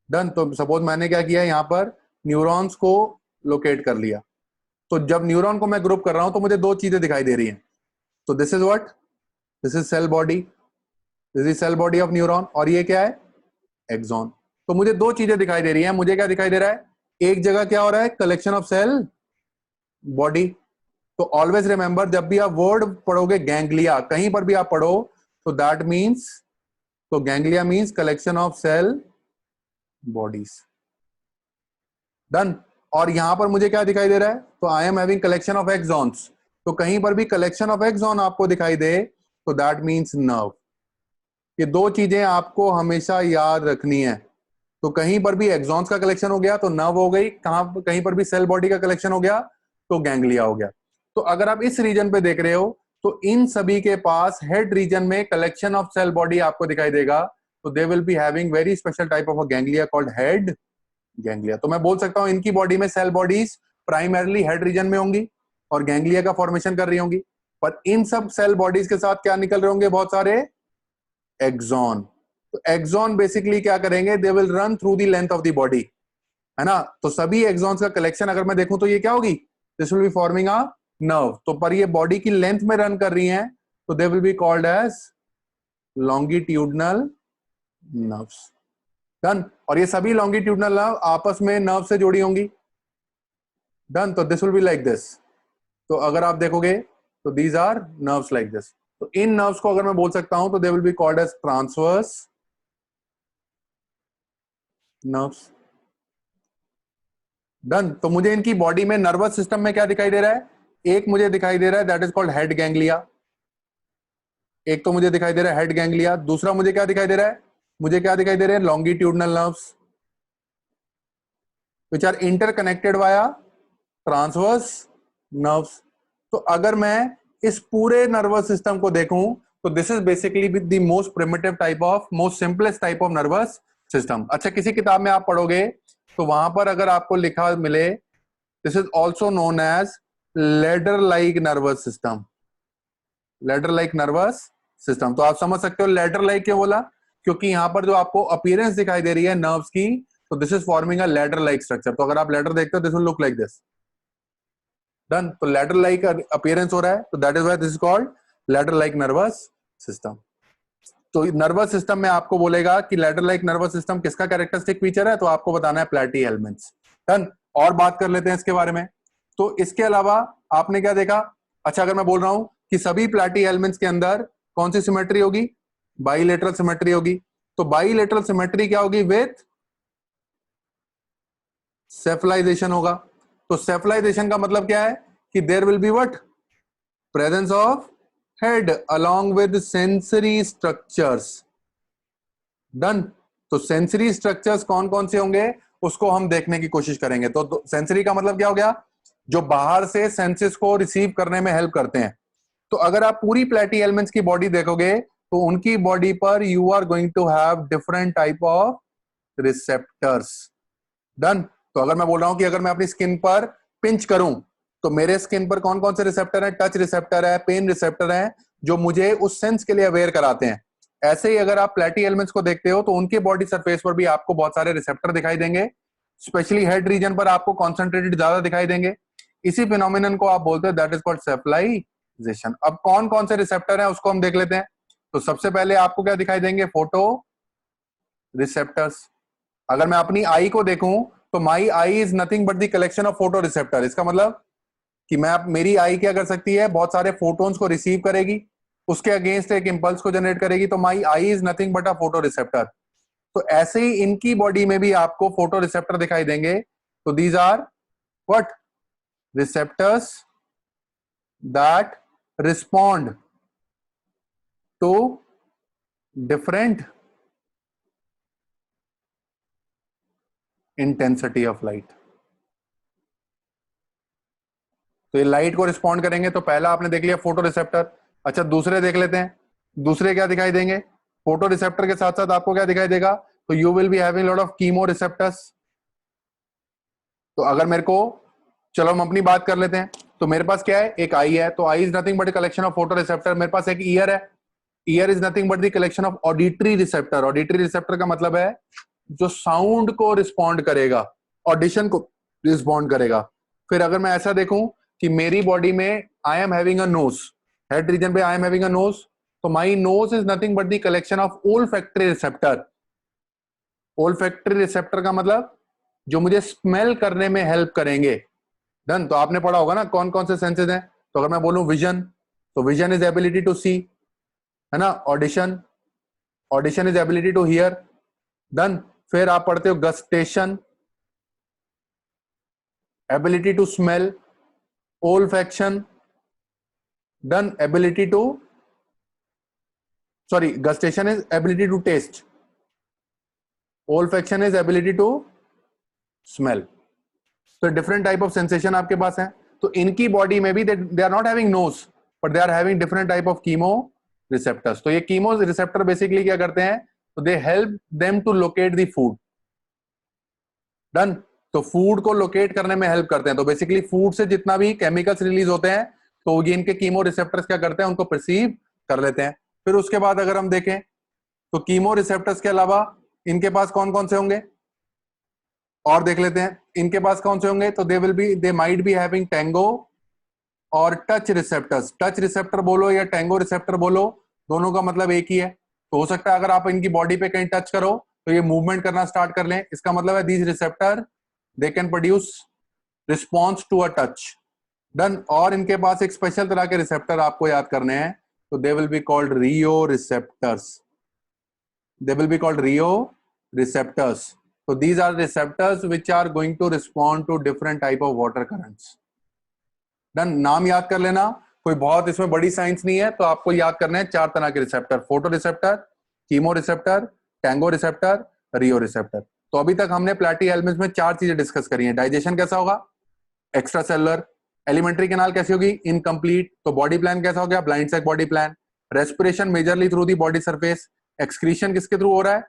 डन। तो सपोज मैंने क्या किया, यहाँ पर न्यूरॉन्स को लोकेट कर लिया। तो जब न्यूरॉन को मैं ग्रुप कर रहा हूं तो मुझे दो चीजें दिखाई दे रही हैं। तो this is what, this is cell body, this is cell body of neuron, और ये क्या है, एक्सॉन। तो मुझे दो चीजें दिखाई दे रही हैं। मुझे क्या दिखाई दे रहा है, एक जगह क्या हो रहा है, कलेक्शन ऑफ सेल बॉडी। तो ऑलवेज रिमेंबर, जब भी आप वर्ड पढ़ोगे गैंग्लिया, कहीं पर भी आप पढ़ो, तो दैट मीन्स, तो ganglia means collection of cell bodies, done. और यहां पर मुझे क्या दिखाई दे रहा है, तो I am having collection of axons. तो कहीं पर भी कलेक्शन ऑफ एक्सॉन आपको दिखाई दे, तो दैट मीन्स नर्व। ये दो चीजें आपको हमेशा याद रखनी है। तो कहीं पर भी एक्सॉन्स का कलेक्शन हो गया तो नर्व हो गई, कहीं पर भी सेल बॉडी का कलेक्शन हो गया तो गैंग्लिया हो गया। तो अगर आप इस रीजन पे देख रहे हो, तो इन सभी के पास हेड रीजन में कलेक्शन ऑफ सेल बॉडी आपको दिखाई देगा। तो they will be having very special type of a ganglia called head ganglia. तो मैं बोल सकता हूं इनकी बॉडी में cell bodies primarily head region में होंगी और गैंग्लिया का फॉर्मेशन कर रही होंगी। पर इन सब सेल बॉडीज के साथ क्या निकल रहे होंगे, बहुत सारे एक्सॉन। तो एक्सॉन बेसिकली क्या करेंगे, they will run through the length of the body, है ना। तो सभी एक्सॉन्स का कलेक्शन अगर मैं देखूं तो ये क्या होगी, this will be forming a nerve. तो पर ये बॉडी की लेंथ में रन कर रही हैं, तो they will be called as longitudinal nerves, done. और ये सभी लॉन्गिट्यूडनल नर्व आपस में नर्व से जुड़ी होंगी, डन। तो this will be like this. तो अगर आप देखोगे तो these are nerves like this. तो इन नर्व्स को अगर मैं बोल सकता हूं तो they will be called as transverse nerves, done. तो मुझे इनकी बॉडी में नर्वस सिस्टम में क्या दिखाई दे रहा है, एक मुझे दिखाई दे रहा है that is called head ganglia, एक तो मुझे दिखाई दे रहा है हेड गैंग्लिया। दूसरा मुझे क्या दिखाई दे रहा है, मुझे क्या दिखाई दे रहे हैं, longitudinal nerves which are interconnected via transverse nerves. तो अगर मैं इस पूरे नर्वस सिस्टम को देखूं तो this is basically the most primitive type of, most simplest type of nervous system. अच्छा, किसी किताब में आप पढ़ोगे तो वहां पर अगर आपको लिखा मिले, this is also known as ladder like nervous system, ladder like nervous system. तो आप समझ सकते हो लेडर लाइक क्यों बोला, क्योंकि यहां पर जो आपको अपीयरेंस दिखाई दे रही है नर्व्स की, तो this is forming a ladder like structure. तो अगर आप लेडर देखते हो, this will look like this, done. तो लेडर लाइक अपीयरेंस हो रहा है, तो that is why this is called ladder like nervous system. तो नर्वस सिस्टम में आपको बोलेगा कि लेडर लाइक नर्वस सिस्टम किसका कैरेक्टरिस्टिक फीचर है, तो आपको बताना है प्लैटी हेलमिंथ्स, डन। और बात कर लेते हैं इसके बारे में। तो इसके अलावा आपने क्या देखा, अच्छा अगर मैं बोल रहा हूं कि सभी प्लैटी हेलमिंथ्स के अंदर कौन सी सिमेट्री होगी, बाइलेटरल सिमेट्री होगी। तो बाइलेटरल सिमेट्री क्या होगी, विथ सेफलाइजेशन होगा। तो सेफलाइजेशन का मतलब क्या है कि there will be what, presence of head along with sensory structures, done. तो सेंसरी स्ट्रक्चर्स कौन कौन से होंगे उसको हम देखने की कोशिश करेंगे। तो सेंसरी का मतलब क्या हो गया, जो बाहर से सेंसेस को रिसीव करने में हेल्प करते हैं। तो अगर आप पूरी प्लैटी एलिमेंट्स की बॉडी देखोगे तो उनकी बॉडी पर you are going to have different type of receptors, done. तो अगर मैं बोल रहा हूं कि अगर मैं अपनी स्किन पर पिंच करूं तो मेरे स्किन पर कौन कौन से रिसेप्टर है, टच रिसेप्टर है, पेन रिसेप्टर है, जो मुझे उस सेंस के लिए अवेयर कराते हैं। ऐसे ही अगर आप प्लैटी एलिमेंट्स को देखते हो तो उनके बॉडी सरफेस पर भी आपको बहुत सारे रिसेप्टर दिखाई देंगे, स्पेशली हेड रीजन पर आपको कॉन्सेंट्रेटेड ज्यादा दिखाई देंगे। इसी फिनोमिनन को आप बोलते हैं दैट इज कॉल्ड सेफलाइजेशन। अब कौन कौन से रिसेप्टर हैं उसको हम देख लेते हैं। तो सबसे पहले आपको क्या दिखाई देंगे, फोटो रिसेप्टर्स। अगर मैं अपनी आई को देखूं तो my eye is nothing but the collection of photo receptor. इसका मतलब कि मेरी आई क्या कर सकती है, बहुत सारे फोटोन्स को रिसीव करेगी, उसके अगेंस्ट एक इंपल्स को जनरेट करेगी। तो my eye is nothing but a photo receptor. तो ऐसे ही इनकी बॉडी में भी आपको फोटो रिसेप्टर दिखाई देंगे। तो these are what, receptors that respond to different intensity of light. तो ये लाइट को रिस्पॉन्ड करेंगे। तो पहला आपने देख लिया फोटो रिसेप्टर। अच्छा, दूसरे देख लेते हैं, दूसरे क्या दिखाई देंगे। फोटो रिसेप्टर के साथ साथ आपको क्या दिखाई देगा, तो you will be having lot of chemo receptors, तो अगर मेरे को, चलो हम अपनी बात कर लेते हैं, तो मेरे पास क्या है, एक आई है, तो eye is nothing but collection of photo receptor. मेरे पास एक ईयर है, ear is nothing but the collection of auditory receptor. Auditory receptor का मतलब है जो साउंड को रिस्पॉन्ड करेगा, ऑडिशन को रिस्पॉन्ड करेगा। फिर अगर मैं ऐसा देखूं कि मेरी बॉडी में I am having a nose, head region पे I am having a nose, तो my nose is nothing but the collection of olfactory receptor. Olfactory receptor का मतलब जो मुझे स्मेल करने में हेल्प करेंगे। डन। तो आपने पढ़ा होगा ना कौन कौन से सेंसेस हैं। तो अगर मैं बोलूं विजन, तो vision is ability to see, है ना। Audition, audition is ability to hear. Done. फिर आप पढ़ते हो gustation, ability to smell, olfaction, done, ability to, sorry, gustation is ability to taste, olfaction is ability to smell. तो डिफरेंट टाइप ऑफ सेंसेशन आपके पास है। तो इनकी बॉडी में भी they are not having nose but they are having different type of chemo receptors. तो ये कीमो रिसेप्टर बेसिकली क्या करते हैं, तो they help them to locate the food. Done. तो फूड को लोकेट करने में हेल्प करते हैं। तो बेसिकली फूड से जितना भी केमिकल्स रिलीज होते हैं तो ये इनके कीमो रिसेप्टर्स क्या करते हैं, उनको परसीव कर लेते हैं। फिर उसके बाद अगर हम देखें तो कीमो रिसेप्टर्स के अलावा इनके पास कौन कौन से होंगे और देख लेते हैं। इनके पास कौन से होंगे, तो they might be having Tengo और टच रिसेप्टर्स। टच रिसेप्टर बोलो या टेंगो रिसेप्टर बोलो, दोनों का मतलब एक ही है। तो हो सकता है अगर आप इनकी बॉडी पे कहीं टच करो तो ये मूवमेंट करना स्टार्ट कर लें। इसका मतलब है these receptor they can produce response to a touch. Done. और इनके पास एक स्पेशल तरह के रिसेप्टर आपको याद करने हैं, तो they will be called Rio receptors. They will be called Rio receptors. So these are receptors which are going to respond to different type of water currents. Done. नाम याद कर लेना, कोई बहुत इसमें बड़ी साइंस नहीं है। तो आपको याद करना है चार तरह के receptor, photo receptor, chemo receptor, tango receptor, rheo receptor. तो अभी तक हमने प्लैटी एलिमेंट्स में चार चीजें डिस्कस करी हैं। डाइजेशन कैसा होगा, एक्स्ट्रा सेलुलर। एलिमेंट्री कैनाल कैसी होगी, इनकम्प्लीट। तो बॉडी प्लान कैसा हो गया, blind sac body plan. Respiration majorly through the body surface. Excretion किसके थ्रू हो रहा है,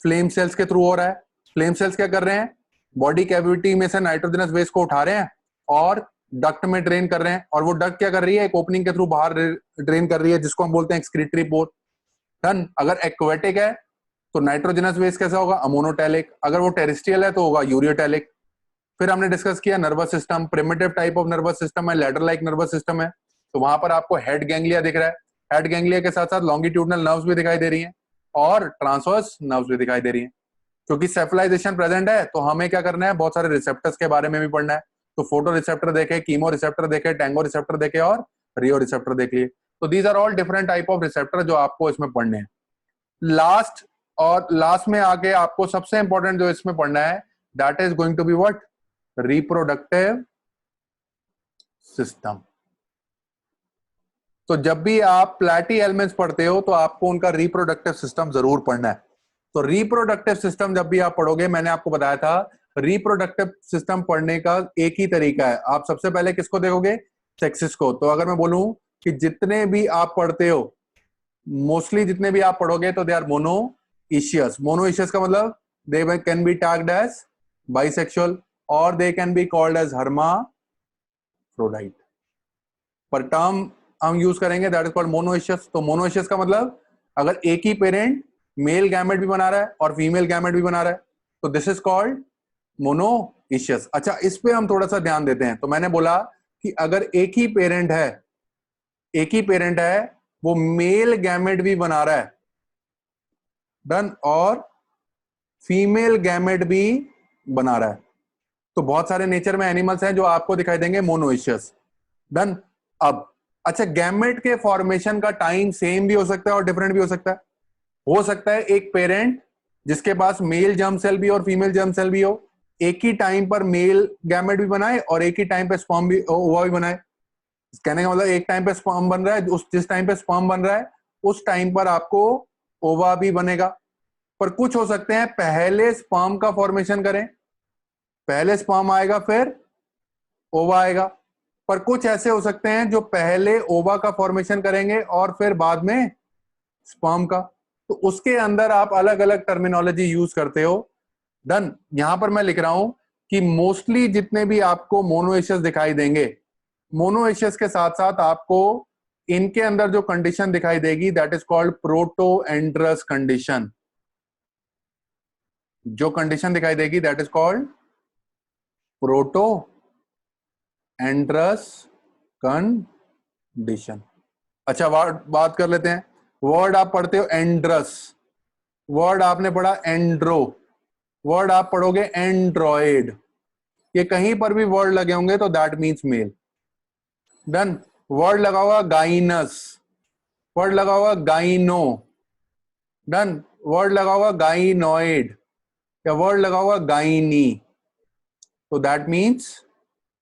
फ्लेम सेल्स के थ्रू हो रहा है। फ्लेम सेल्स क्या कर रहे हैं, बॉडी कैविटी में से नाइट्रोजनस वेस्ट को उठा रहे हैं और डक्ट में ड्रेन कर रहे हैं। और वो डक्ट क्या कर रही है, एक ओपनिंग के थ्रू बाहर ड्रेन कर रही है, जिसको हम बोलते हैं एक्सक्रीटरी पोर। डन। अगर एक्वेटिक है तो नाइट्रोजनस वेस्ट कैसा होगा, अमोनोटैलिक। अगर वो टेरेस्ट्रियल है तो होगा यूरियोटैलिक। फिर हमने डिस्कस किया nervous system, primitive type of nervous system है, लैडर लाइक नर्वस सिस्टम है। तो वहां पर आपको हेड गैंग्लिया दिख रहा है, हेड गैंग्लिया के साथ साथ लॉन्गिट्यूडनल नर्व्स भी दिखाई दे रही हैं और ट्रांसवर्स नर्व्स भी दिखाई दे रही हैं। क्योंकि सेफलाइजेशन प्रेजेंट है तो हमें क्या करना है, बहुत सारे रिसेप्टर्स के बारे में भी पढ़ना है। तो फोटो रिसेप्टर देखे, कीमो रिसेप्टर देखे, टैंगो रिसेप्टर देखे और रियो रिसेप्टर देख लिए। तो these are all different type of receptor जो आपको इसमें पढ़ने हैं। लास्ट, और लास्ट में आके आपको सबसे इंपॉर्टेंट जो इसमें पढ़ना है, that is going to be what, reproductive system. तो जब भी आप प्लैटी एलिमेंट्स पढ़ते हो तो आपको उनका रिप्रोडक्टिव सिस्टम जरूर पढ़ना है। तो रिप्रोडक्टिव सिस्टम जब भी आप पढ़ोगे, मैंने आपको बताया था रिप्रोडक्टिव सिस्टम पढ़ने का एक ही तरीका है। आप सबसे पहले किसको देखोगे, सेक्सिस को। तो अगर मैं बोलूं कि जितने भी आप पढ़ते हो, मोस्टली जितने भी आप पढ़ोगे, तो दे आर मोनोइशियस। मोनोइशियस का मतलब they can be tagged as bisexual और they can be called as hermaphrodite. पर टर्म हम यूज करेंगे दैट इज कॉल्ड मोनोइशियस। तो मोनोइशियस का मतलब अगर एक ही पेरेंट मेल गैमेट भी बना रहा है और फीमेल गैमेट भी बना रहा है, तो दिस इज कॉल्ड मोनोइशियस। अच्छा, इस पे हम थोड़ा सा ध्यान देते हैं। तो मैंने बोला कि अगर एक ही पेरेंट है, एक ही पेरेंट है, वो मेल गैमेट भी बना रहा है, डन, और फीमेल गैमेट भी बना रहा है, तो बहुत सारे नेचर में एनिमल्स हैं जो आपको दिखाई देंगे मोनोइशियस। डन। अब अच्छा, गैमेट के फॉर्मेशन का टाइम सेम भी हो सकता है और डिफरेंट भी हो सकता है। हो सकता है एक पेरेंट जिसके पास मेल जर्म सेल भी और फीमेल जर्म सेल भी हो, एक ही टाइम पर मेल गैमेट भी बनाए और एक ही टाइम पे स्पर्म भी, ओवा भी बनाए। कहने का मतलब एक टाइम पे स्पर्म बन रहा है, उस जिस टाइम पे स्पर्म बन रहा है उस टाइम पर आपको ओवा भी बनेगा। पर कुछ हो सकते हैं पहले स्पर्म का फॉर्मेशन करें, पहले स्पर्म आएगा फिर ओवा आएगा। पर कुछ ऐसे हो सकते हैं जो पहले ओवा का फॉर्मेशन करेंगे और फिर बाद में स्पर्म का। तो उसके अंदर आप अलग अलग टर्मिनोलॉजी यूज करते हो। डन। यहां पर मैं लिख रहा हूं कि मोस्टली जितने भी आपको मोनोएशियस दिखाई देंगे, मोनोएशियस के साथ साथ आपको इनके अंदर जो कंडीशन दिखाई देगी दैट इज कॉल्ड प्रोटोएंड्रस कंडीशन। जो कंडीशन दिखाई देगी दैट इज कॉल्ड प्रोटोएंड्रस कंडीशन। अच्छा, बात कर लेते हैं। वर्ड आप पढ़ते हो एंड्रस, वर्ड आपने पढ़ा एंड्रो, वर्ड आप पढ़ोगे एंड्रॉइड। ये कहीं पर भी वर्ड लगे होंगे तो that means male. Done. Word लगा हुआ गाइनस, वर्ड लगा हुआ गाइनो, डन। वर्ड लगा हुआ गाइनोइड या वर्ड लगा हुआ गाइनी, तो that means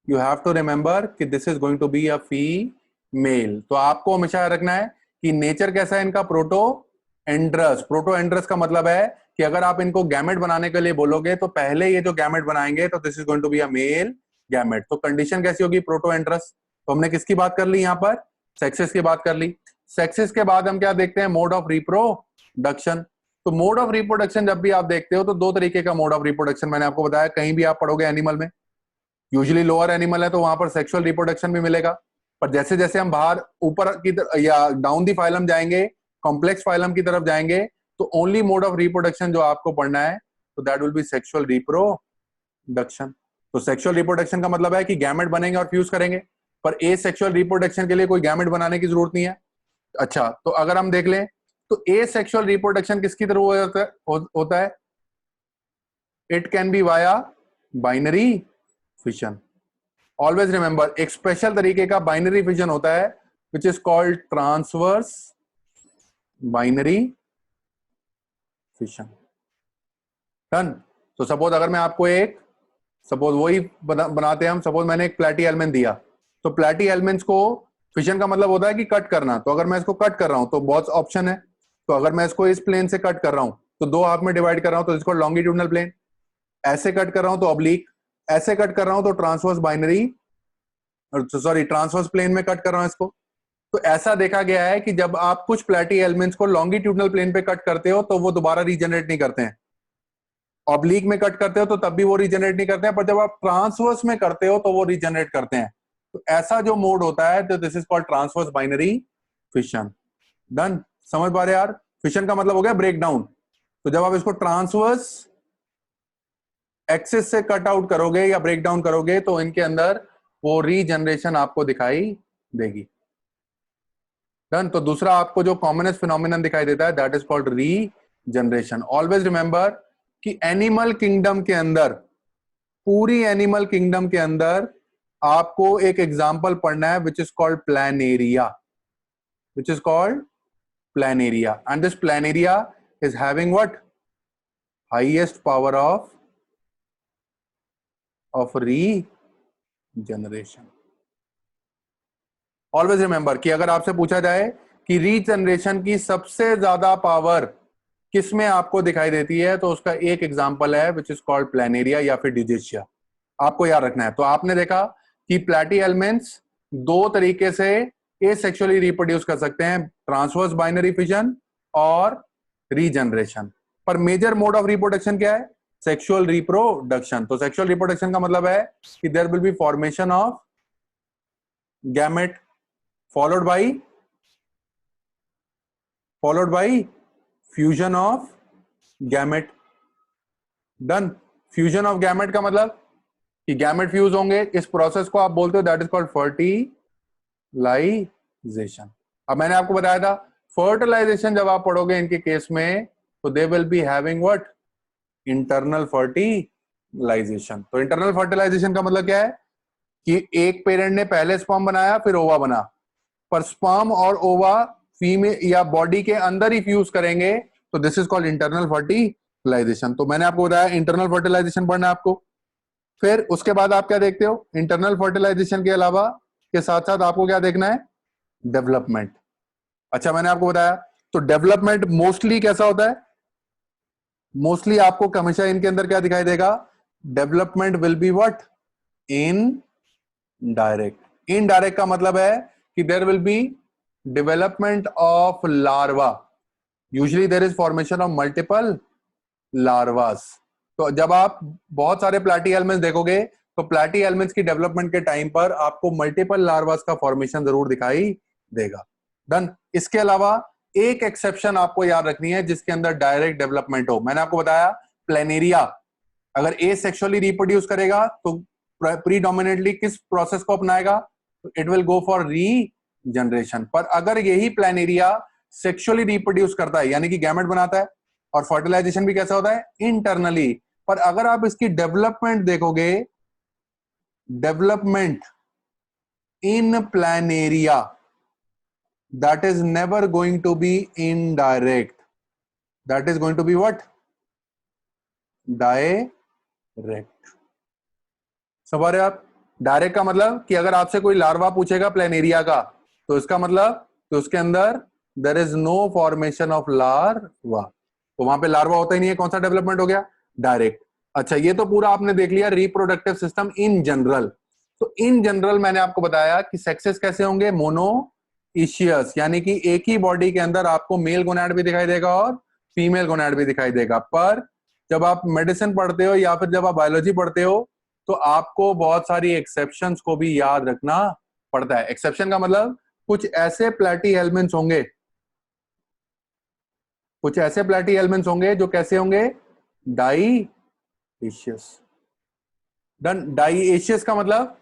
you have to remember कि this is going to be a female. तो आपको हमेशा रखना है कि नेचर कैसा है इनका, प्रोटो एंड्रस। प्रोटो एंड्रस का मतलब है कि अगर आप इनको गैमेट बनाने के लिए बोलोगे तो पहले ये जो गैमेट बनाएंगे तो this is going to be a male gamete. तो कंडीशन कैसी होगी, प्रोटो एंड्रस। तो हमने किसकी बात कर ली, यहां पर सेक्सेस की बात कर ली। सेक्सेस के बाद हम क्या देखते हैं, मोड ऑफ रिप्रोडक्शन। तो मोड ऑफ रिप्रोडक्शन जब भी आप देखते हो तो दो तरीके का मोड ऑफ रिप्रोडक्शन मैंने आपको बताया, कहीं भी आप पढ़ोगे एनिमल में, यूजुअली लोअर एनिमल है तो वहां पर सेक्सुअल रिप्रोडक्शन भी मिलेगा, पर जैसे जैसे हम बाहर ऊपर की या डाउन दी फाइलम जाएंगे, कॉम्प्लेक्स फाइलम की तरफ जाएंगे, तो ओनली मोड ऑफ रिप्रोडक्शन जो आपको पढ़ना है तो that will B sexual reproduction. तो सेक्सुअल रिप्रोडक्शन का मतलब है कि गैमेट बनेंगे और फ्यूज करेंगे, पर ए सेक्सुअल रिप्रोडक्शन के लिए कोई गैमेट बनाने की जरूरत नहीं है। अच्छा, तो अगर हम देख लें तो ए सेक्सुअल रिप्रोडक्शन किसकी तरह होता है, it can be via binary fission. Always remember, एक स्पेशल तरीके का बाइनरी फिजन होता है which is called transverse binary fission. Done. तो सपोज अगर मैं आपको एक, सपोज वही बनाते हैं हम, सपोज मैंने एक प्लेटी एलिमेंट दिया, तो प्लेटी एलिमेंट्स को फिशन का मतलब होता है कि कट करना। तो अगर मैं इसको कट कर रहा हूं तो बहुत ऑप्शन है। तो अगर मैं इसको इस प्लेन से कट कर रहा हूं तो दो हाफ में डिवाइड कर रहा हूं तो इसको लॉन्गिट्यूडनल प्लेन, ऐसे कट कर रहा हूं तो ऑब्लिक, ऐसे कट कर रहा हूं तो transverse binary, sorry transverse plane में कट कर रहा हूं इसको। तो ऐसा देखा गया है कि जब आप कुछ प्लेटी एलिमेंट्स को लॉन्गिट्यूडनल प्लेन पे कट करते हो तो वो दोबारा रीजनरेट नहीं करते हैं, ऑब्लिक में कट करते हो तो तब भी वो रीजनरेट नहीं करते हैं, पर जब आप ट्रांसवर्स में करते हो तो वो रीजनरेट करते हैं। तो ऐसा जो मोड होता है तो this is called transverse binary fission. Done. समझ पा रहे यार, फिशन का मतलब हो गया ब्रेक डाउन। तो जब आप इसको ट्रांसवर्स एक्सिस से कट आउट करोगे या ब्रेक डाउन करोगे तो इनके अंदर वो रीजनरेशन आपको दिखाई देगी। डन। तो दूसरा आपको जो कॉमनेस्ट फिनोमिनन दिखाई देता है that is called regeneration. Always remember कि एनिमल किंगडम के अंदर, पूरी एनिमल किंगडम के अंदर आपको एक एग्जांपल पढ़ना है which is called Planaria, which is called Planaria, and this Planaria is having what, highest power of regeneration. Always remember कि अगर आपसे पूछा जाए कि रीजनरेशन की सबसे ज्यादा पावर किसमें आपको दिखाई देती है तो उसका एक एग्जांपल है विच इज कॉल्ड प्लानेरिया या फिर डिजिशिया, आपको याद रखना है। तो आपने देखा कि प्लेटी एलिमेंट्स दो तरीके से एसेक्सुअली रिप्रोड्यूस कर सकते हैं, ट्रांसवर्स बाइनरी फिजन और रीजनरेशन। पर मेजर मोड ऑफ रिप्रोडक्शन क्या है, सेक्सुअल रिप्रोडक्शन। तो सेक्सुअल रिप्रोडक्शन का मतलब है कि there will be formation of gamete followed by fusion of gamete। Done. Fusion of gamete का मतलब कि गैमेट फ्यूज होंगे, इस प्रोसेस को आप बोलते हो दैट इज कॉल्ड फर्टिलाइजेशन। अब मैंने आपको बताया था फर्टिलाइजेशन जब आप पढ़ोगे इनके केस में तो they will be having what, internal fertilization. तो इंटरनल फर्टिलाइजेशन का मतलब क्या है कि एक पेरेंट ने पहले स्पर्म बनाया फिर ओवा बना, पर स्पर्म और ओवा फीमेल या बॉडी के अंदर ही फ्यूज करेंगे तो this is called internal fertilization. तो मैंने आपको बताया इंटरनल फर्टिलाइजेशन पढ़ना है आपको। फिर उसके बाद आप क्या देखते हो, इंटरनल फर्टिलाइजेशन के अलावा के साथ साथ आपको क्या देखना है, डेवलपमेंट। अच्छा, मैंने आपको बताया तो डेवलपमेंट मोस्टली कैसा होता है, मोस्टली आपको हमेशा इनके अंदर क्या दिखाई देगा, development will be what, indirect. Indirect का मतलब है कि there will be development of larva, usually there is formation of multiple larvas. तो जब आप बहुत सारे प्लैटी एलिमेंट्स देखोगे तो प्लैटी एलिमेंट्स की डेवलपमेंट के टाइम पर आपको मल्टीपल लार्वास का फॉर्मेशन जरूर दिखाई देगा। डन। इसके अलावा एक एक्सेप्शन आपको याद रखनी है जिसके अंदर डायरेक्ट डेवलपमेंट हो। मैंने आपको बताया प्लेनेरिया अगर ए सेक्सुअली रिप्रोड्यूस करेगा तो प्रीडोमिनेटली किस प्रोसेस को अपनाएगा? It will go for regeneration. पर अगर यही प्लेनेरिया सेक्सुअली रिप्रोड्यूस करता है यानी कि गैमेट बनाता है और फर्टिलाइजेशन भी कैसा होता है? इंटरनली। पर अगर आप इसकी डेवलपमेंट देखोगे, development in planaria that is never going to be indirect, that is going to be what? Direct। समझ रहे आप? डायरेक्ट का मतलब कि अगर आपसे कोई लार्वा पूछेगा प्लेनेरिया का तो इसका मतलब कि उसके अंदर there is no formation of larva, तो वहां पे लार्वा होता ही नहीं है। कौन सा डेवलपमेंट हो गया? डायरेक्ट। अच्छा, ये तो पूरा आपने देख लिया रिप्रोडक्टिव सिस्टम इन जनरल। तो इन जनरल मैंने आपको बताया कि सेक्सेस कैसे होंगे? मोनो इशियस, यानी कि एक ही बॉडी के अंदर आपको मेल गोनैड भी दिखाई देगा और फीमेल गोनैड भी दिखाई देगा। पर जब आप मेडिसिन पढ़ते हो या फिर जब आप बायोलॉजी पढ़ते हो तो आपको बहुत सारी एक्सेप्शंस को भी याद रखना पड़ता है। एक्सेप्शन का मतलब कुछ ऐसे प्लैटी एलिमेंट्स होंगे, कुछ ऐसे प्लैटी एलिमेंट्स होंगे जो कैसे होंगे? डाइएशियस। डन। डाइएशियस का मतलब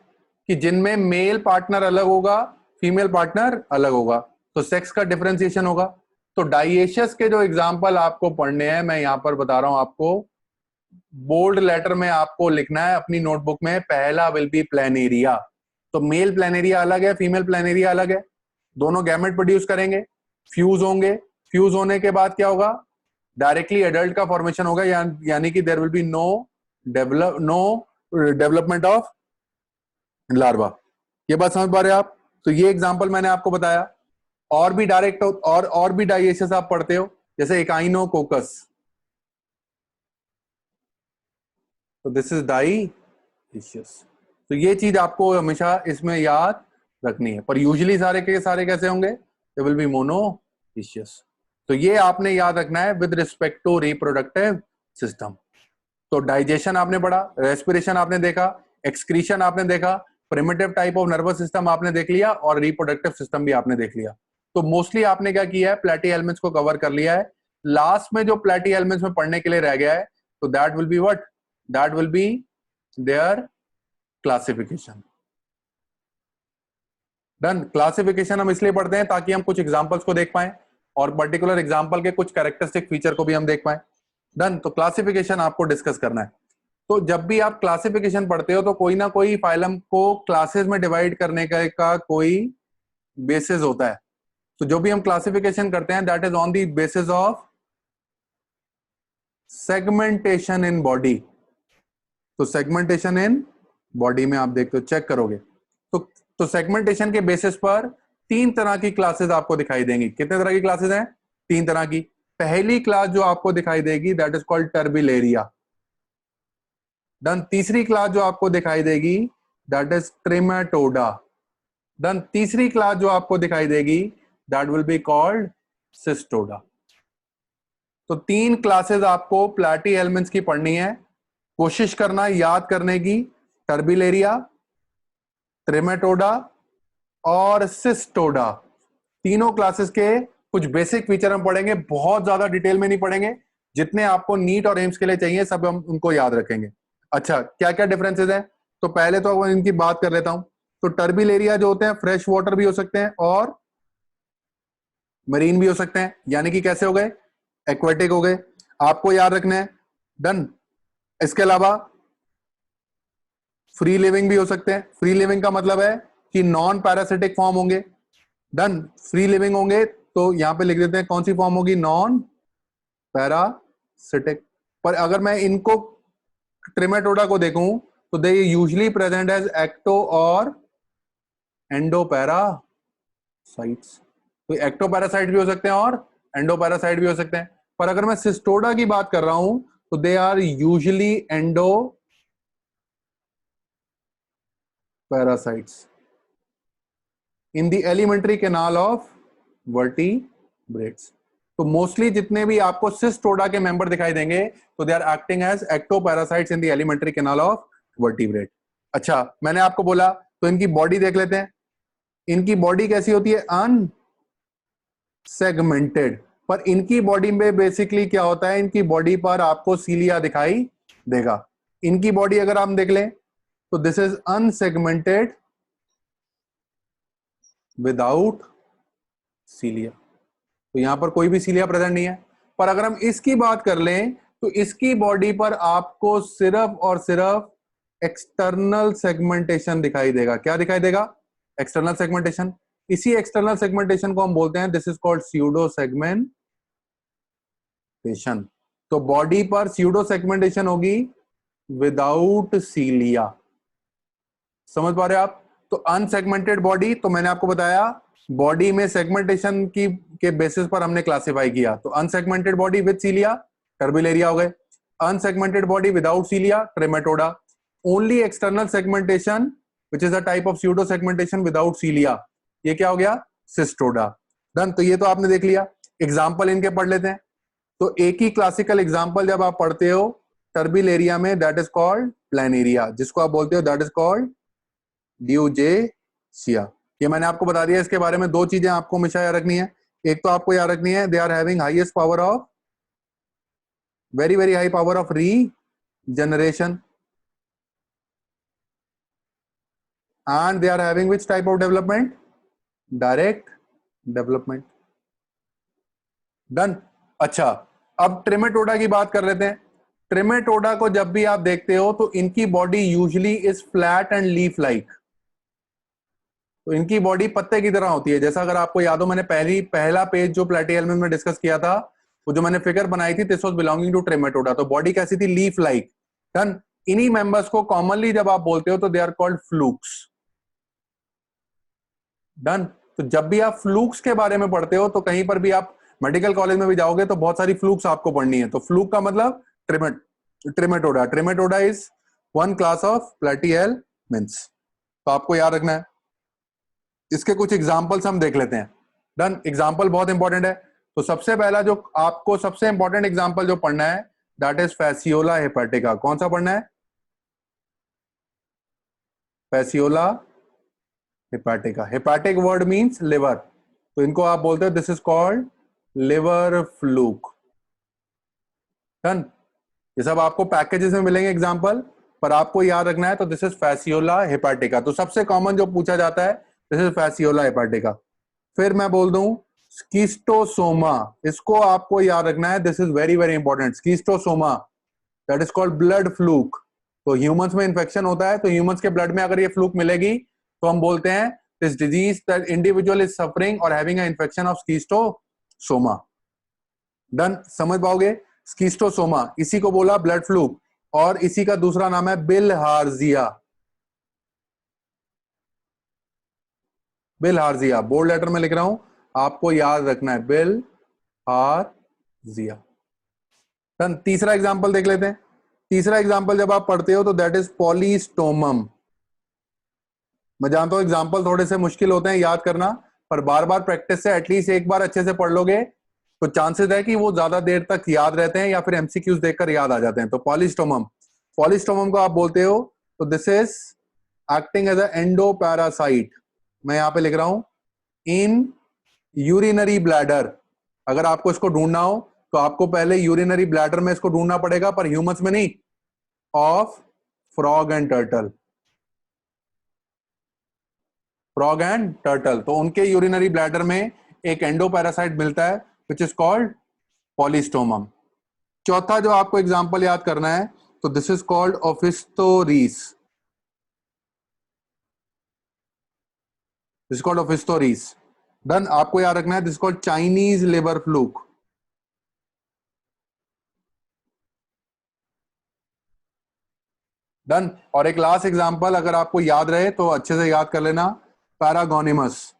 कि जिनमें मेल पार्टनर अलग होगा, फीमेल पार्टनर अलग होगा, तो सेक्स का डिफरेंशिएशन होगा। तो डाइएशियस के जो एग्जांपल आपको पढ़ने हैं मैं यहां पर बता रहा हूं आपको, बोल्ड लेटर में आपको लिखना है अपनी नोटबुक में, पहला विल बी प्लेनेरिया। तो मेल प्लेनेरिया अलग है, फीमेल प्लेनेरिया अलग है, दोनों गैमेट प्रोड्यूस करेंगे, फ्यूज होंगे। फ्यूज होने के बाद क्या होगा? डायरेक्टली एडल्ट का फॉर्मेशन होगा, यानी कि there will be no development of larva. ये बात समझ पा रहे हैं आप? तो ये एग्जांपल मैंने आपको बताया। और भी डायरेक्ट और भी डाइएशियस आप पढ़ते हो, जैसे एकाइनोकोकस, तो दिस इज डाइएशियस। तो ये चीज आपको हमेशा इसमें याद रखनी है। पर यूजुअली सारे के सारे कैसे होंगे? They will be monoecious. तो ये आपने याद रखना है with respect to reproductive system. तो डाइजेशन आपने पढ़ा, रेस्पिरेशन आपने देखा, एक्सक्रीशन आपने देखा, primitive type of nervous system आपने देख लिया और रिप्रोडक्टिव सिस्टम भी आपने देख लिया। तो मोस्टली आपने क्या किया है? प्लैटी एलिमेंट्स को कवर कर लिया है। लास्ट में जो प्लैटी एलिमेंट्स में पढ़ने के लिए रह गया है तो that will be what? That will be there classification. Done. Classification हम इसलिए पढ़ते हैं ताकि हम कुछ एग्जांपल्स को देख पाएं और पर्टिकुलर एग्जांपल के कुछ कैरेक्टरिस्टिक फीचर को भी हम देख पाएं। डन। तो क्लासिफिकेशन आपको डिस्कस करना है। तो जब भी आप क्लासिफिकेशन पढ़ते हो तो कोई ना कोई फाइलम को क्लासेस में डिवाइड करने का कोई बेसिस होता है। तो जो भी हम क्लासिफिकेशन करते हैं that is on the basis of segmentation in body. तो सेगमेंटेशन इन बॉडी में आप देखते हो, चेक करोगे तो सेगमेंटेशन के बेसिस पर तीन तरह की क्लासेस आपको दिखाई देंगी। कितने तरह की क्लासेस हैं? तीन तरह की। पहली क्लास जो आपको दिखाई देगी that is called Turbellaria. Done. तीसरी क्लास जो आपको दिखाई देगी दैट इज ट्रिमेटोडा। डन। तीसरी क्लास जो आपको दिखाई देगी that will be called Cestoda. तो तीन क्लासेस आपको प्लैटी एलिमेंट्स की पढ़नी है, कोशिश करना याद करने की। टर्बिलेरिया, ट्रिमेटोडा और सिस्टोडा, तीनों क्लासेस के कुछ बेसिक फीचर हम पढ़ेंगे, बहुत ज्यादा डिटेल में नहीं पढ़ेंगे। जितने आपको नीट और एम्स के लिए चाहिए सब हम उनको याद रखेंगे। अच्छा, क्या क्या डिफरेंसेस हैं? तो पहले तो इनकी बात कर लेता हूं। तो टर्बिलेरिया जो होते हैं फ्रेश वाटर भी हो सकते हैं और मरीन भी हो सकते हैं, यानी कि कैसे हो गए? एक्वेटिक हो गए, आपको याद रखना है। डन। इसके अलावा फ्री लिविंग भी हो सकते हैं। फ्री लिविंग का मतलब है कि नॉन पैरासिटिक फॉर्म होंगे। डन। फ्री लिविंग होंगे तो यहां पे लिख देते हैं कौन सी फॉर्म होगी? Non parasitic. पर अगर मैं इनको ट्रिमेटोडा को देखूं तो they usually present as ecto और एंडोपैरासाइट्स। तो एक्टोपैरासाइट भी हो सकते हैं और एंडोपैरासाइट भी हो सकते हैं। पर अगर मैं सिस्टोडा की बात कर रहा हूं तो they are usually endoparasites in the alimentary canal of vertebrates। तो मोस्टली जितने भी आपको सिस्टोडा के मेंबर दिखाई देंगे तो they are acting as ectoparasites in the alimentary canal of vertebrate. अच्छा, मैंने आपको बोला तो इनकी बॉडी देख लेते हैं। इनकी बॉडी कैसी होती है? अनसेगमेंटेड। पर इनकी बॉडी में बेसिकली क्या होता है, इनकी बॉडी पर आपको सीलिया दिखाई देगा। इनकी बॉडी अगर हम देख लें तो दिस इज अनसेगमेंटेड विदाउट सीलिया। तो यहां पर कोई भी सीलिया प्रेजेंट नहीं है। पर अगर हम इसकी बात कर लें तो इसकी बॉडी पर आपको सिर्फ और सिर्फ एक्सटर्नल सेगमेंटेशन दिखाई देगा। क्या दिखाई देगा? External segmentation. इसी एक्सटर्नल सेगमेंटेशन को हम बोलते हैं, this is called pseudo segmentation. तो बॉडी पर स्यूडो सेगमेंटेशन होगी विदाउट सीलिया। समझ पा रहे हो आप? तो अनसेगमेंटेड बॉडी, तो मैंने आपको बताया बॉडी में सेगमेंटेशन की के बेसिस पर हमने क्लासिफाई किया। तो unsegmented body with cilia turbellaria हो गए, unsegmented body without cilia trematoda, only external segmentation which is a type of pseudo segmentation without cilia, ये क्या हो गया? सिस्टोडा। डन। तो ये तो आपने देख लिया। एग्जाम्पल इनके पढ़ लेते हैं। तो एक ही क्लासिकल एग्जाम्पल जब आप पढ़ते हो टर्बिलेरिया में, दैट इज कॉल्ड प्लेनेरिया, जिसको आप बोलते हो दैट इज कॉल्ड ड्यूजेसिया। ये मैंने आपको बता दिया। इसके बारे में दो चीजें आपको हमेशा याद रखनी है। एक तो आपको याद रखनी है, they are having highest power of, very very high power of regeneration, and they are having which type of development? Direct development. Done. अच्छा, अब ट्रेमेटोडा की बात कर लेते हैं। ट्रेमेटोडा को जब भी आप देखते हो तो इनकी body usually is flat and leaf like. तो इनकी बॉडी पत्ते की तरह होती है। जैसा अगर आपको याद हो, मैंने पहला पेज जो प्लेटिहेल्मिन्थ में डिस्कस किया था, वो जो मैंने फिगर बनाई थी, this was belonging to trematoda. तो बॉडी कैसी थी? Leaf like. डन। इन्हीं मेंबर्स को कॉमनली जब आप बोलते हो तो they are called flukes. Done. तो जब भी आप फ्लूक्स के बारे में पढ़ते हो तो कहीं पर भी आप मेडिकल कॉलेज में भी जाओगे तो बहुत सारी फ्लूक्स आपको पढ़नी है। तो फ्लूक का मतलब ट्रेमेटोडा। ट्रेमेटोडा इज वन क्लास ऑफ प्लेटिहेल्मिन्थ्स। तो आपको याद रखना है। इसके कुछ एग्जाम्पल्स हम देख लेते हैं। डन। एग्जाम्पल बहुत इंपॉर्टेंट है। तो सबसे पहला जो आपको सबसे इंपॉर्टेंट एग्जाम्पल जो पढ़ना है दैट इज फैसियोला हेपेटिका। कौन सा पढ़ना है? Fasciola hepatica. Hepatic word means liver, तो इनको आप बोलते हो this is called liver fluke. Done. ये सब आपको पैकेजेस में मिलेंगे एग्जाम्पल, पर आपको याद रखना है। तो दिस इज फैसियोला हेपेटिका। तो सबसे कॉमन जो पूछा जाता है दिस इज फैसियोला हेपेटिका। फिर मैं बोल दूं स्किस्टोसोमा, इसको आपको याद रखना है। This is very very important. Schistosoma that is called blood fluke. तो ह्यूमंस में इन्फेक्शन होता है, तो ह्यूमंस के ब्लड में अगर ये फ्लूक मिलेगी तो हम बोलते हैं this disease that individual is suffering और having an infection of schistosoma. Done. समझ पाओगे? स्किस्टोसोमा, इसी को बोला ब्लड फ्लूक, और इसी का दूसरा नाम है बिलहार्जिया। बिलहार्जिया बोल्ड लेटर में लिख रहा हूं, आपको याद रखना है बिलहार्जिया। डन। तीसरा एग्जांपल देख लेते हैं। तीसरा एग्जांपल जब आप पढ़ते हो तो दैट इज पॉलीस्टोमम। मैं जानता हूं एग्जांपल थोड़े से मुश्किल होते हैं याद करना, पर बार बार प्रैक्टिस से एटलीस्ट एक बार अच्छे से पढ़ लोगे तो चांसेस है कि वो ज्यादा देर तक याद रहते हैं या फिर एमसीक्यूज देखकर याद आ जाते हैं। तो पॉलीस्टोमम, पॉलीस्टोमम को आप बोलते हो तो this is acting as a endoparasite. मैं यहां पे लिख रहा हूं इन यूरिनरी ब्लैडर। अगर आपको इसको ढूंढना हो तो आपको पहले यूरिनरी ब्लैडर में इसको ढूंढना पड़ेगा, पर ह्यूमंस में नहीं, of frog and turtle. Frog and turtle, तो उनके यूरिनरी ब्लैडर में एक एंडोपैरासाइट मिलता है विच इज कॉल्ड पॉलीस्टोमम। चौथा जो आपको एग्जांपल याद करना है तो this is called opisthorchis. This called opisthorchis. Done. आपको याद रखना है this called Chinese liver fluke. Done. और एक लास्ट एग्जांपल अगर आपको याद रहे तो अच्छे से याद कर लेना, paragonimus,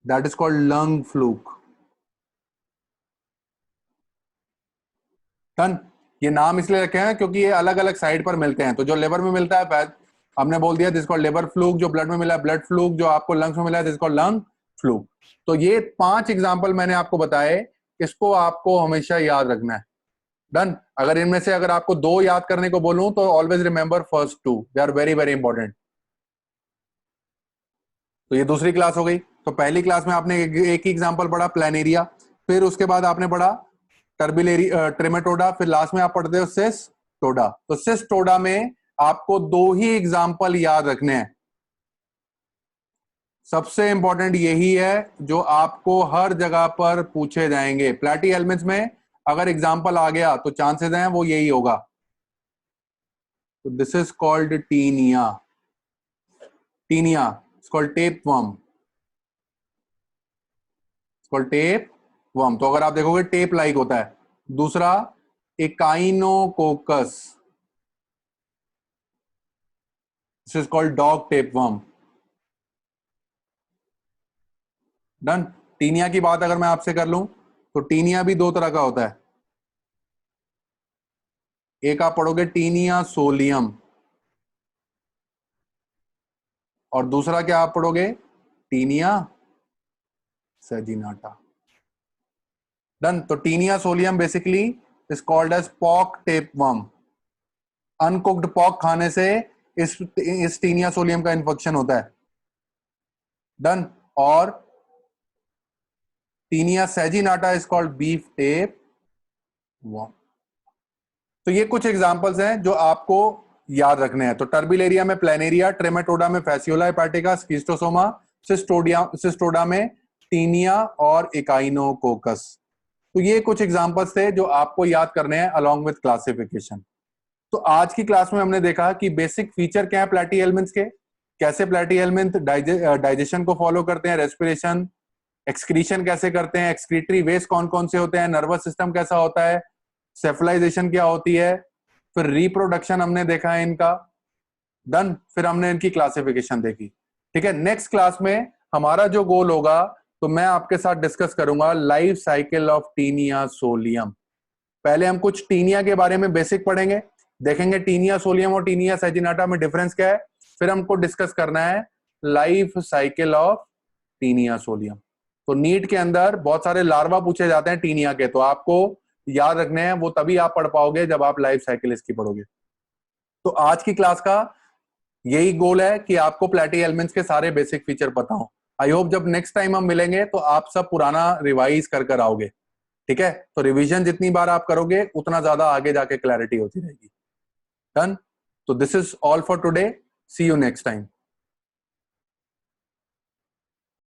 that is called lung fluke. Done. ये नाम इसलिए रखे हैं क्योंकि ये अलग अलग साइड पर मिलते हैं। तो जो लिवर में मिलता है हमने बोल दिया दिस कॉल्ड लिवर फ्लूक, जो ब्लड में मिला है ब्लड फ्लूक, जो आपको लंग्स में मिला है दिस कॉल्ड लंग फ्लूक। तो ये 5 एग्जाम्पल मैंने आपको बताए, इसको आपको हमेशा याद रखना है। डन। अगर इनमें से अगर आपको 2 याद करने को बोलूं तो always remember first 2, they are very very important. तो ये दूसरी क्लास हो गई। तो पहली क्लास में आपने एक ही एग्जाम्पल पढ़ा, प्लानेरिया, फिर उसके बाद आपने पढ़ा ट्रेमेटोडा, फिर लास्ट में आप पढ़ते हो सिस्टोडा। तो सिस्टोडा में आपको 2 ही एग्जाम्पल याद रखने हैं। सबसे इंपॉर्टेंट यही है जो आपको हर जगह पर पूछे जाएंगे। प्लैटी एलिमेंट्स में अगर एग्जाम्पल आ गया तो चांसेस हैं वो यही होगा। तो this is called taenia. Taenia it's called tape worm, called tape worm. तो अगर आप देखोगे टेप लाइक होता है। दूसरा echinococcus, this is called dog tape worm. Done. Taenia की बात अगर मैं आपसे कर लूं तो टीनिया भी 2 तरह का होता है। एक आप पढ़ोगे टीनिया सोलियम, और दूसरा क्या आप पढ़ोगे, टीनिया सेजिनाटा। डन। तो Taenia solium basically is called as pork tapeworm. Uncooked pork खाने से इस टीनिया सोलियम का इन्फेक्शन होता है। डन। और taenia saginata is called beef tape worm. तो ये कुछ एग्जांपल्स हैं जो आपको याद रखने हैं। तो टर्बिलेरिया में प्लेनेरिया, ट्रेमेटोडा में फैसियोला हेपाटिका, स्किस्टोसोमा, सिस्टोडा में टीनिया और इकाइनोकोकस। तो ये कुछ एग्जांपल्स थे जो आपको याद करने हैं अलोंग विद क्लासिफिकेशन। तो आज की क्लास में हमने देखा कि बेसिक फीचर क्या है प्लैटी एलिमेंट्स के, कैसे प्लैटी एलिमेंट डाइजेशन को फॉलो करते हैं, रेस्पिरेशन, एक्सक्रीशन कैसे करते हैं, एक्सक्रीटरी वेस्ट कौन कौन से होते हैं, नर्वस सिस्टम कैसा होता है, सेफलाइजेशन क्या होती है, फिर रिप्रोडक्शन हमने देखा है इनका। डन। फिर हमने इनकी क्लासिफिकेशन देखी। ठीक है, नेक्स्ट क्लास में हमारा जो गोल होगा तो मैं आपके साथ डिस्कस करूंगा life cycle of Taenia solium. पहले हम कुछ टीनिया के बारे में बेसिक पढ़ेंगे, देखेंगे टीनिया सोलियम और टीनिया सेजिनाटा में डिफरेंस क्या है। फिर हमको डिस्कस करना है life cycle of Taenia solium. तो नीट के अंदर बहुत सारे लार्वा पूछे जाते हैं टीनिया के, तो आपको याद रखने हैं, वो तभी आप पढ़ पाओगे जब आप लाइफ साइकिल इसकी पढ़ोगे। तो आज की क्लास का यही गोल है कि आपको प्लैटी एलिमेंट्स के सारे बेसिक फीचर पता हो। आई होप जब नेक्स्ट टाइम हम मिलेंगे तो आप सब पुराना रिवाइज कर आओगे। ठीक है, तो रिवीजन जितनी बार आप करोगे उतना ज्यादा आगे जाके क्लैरिटी होती रहेगी। डन। तो this is all for today, see you next time.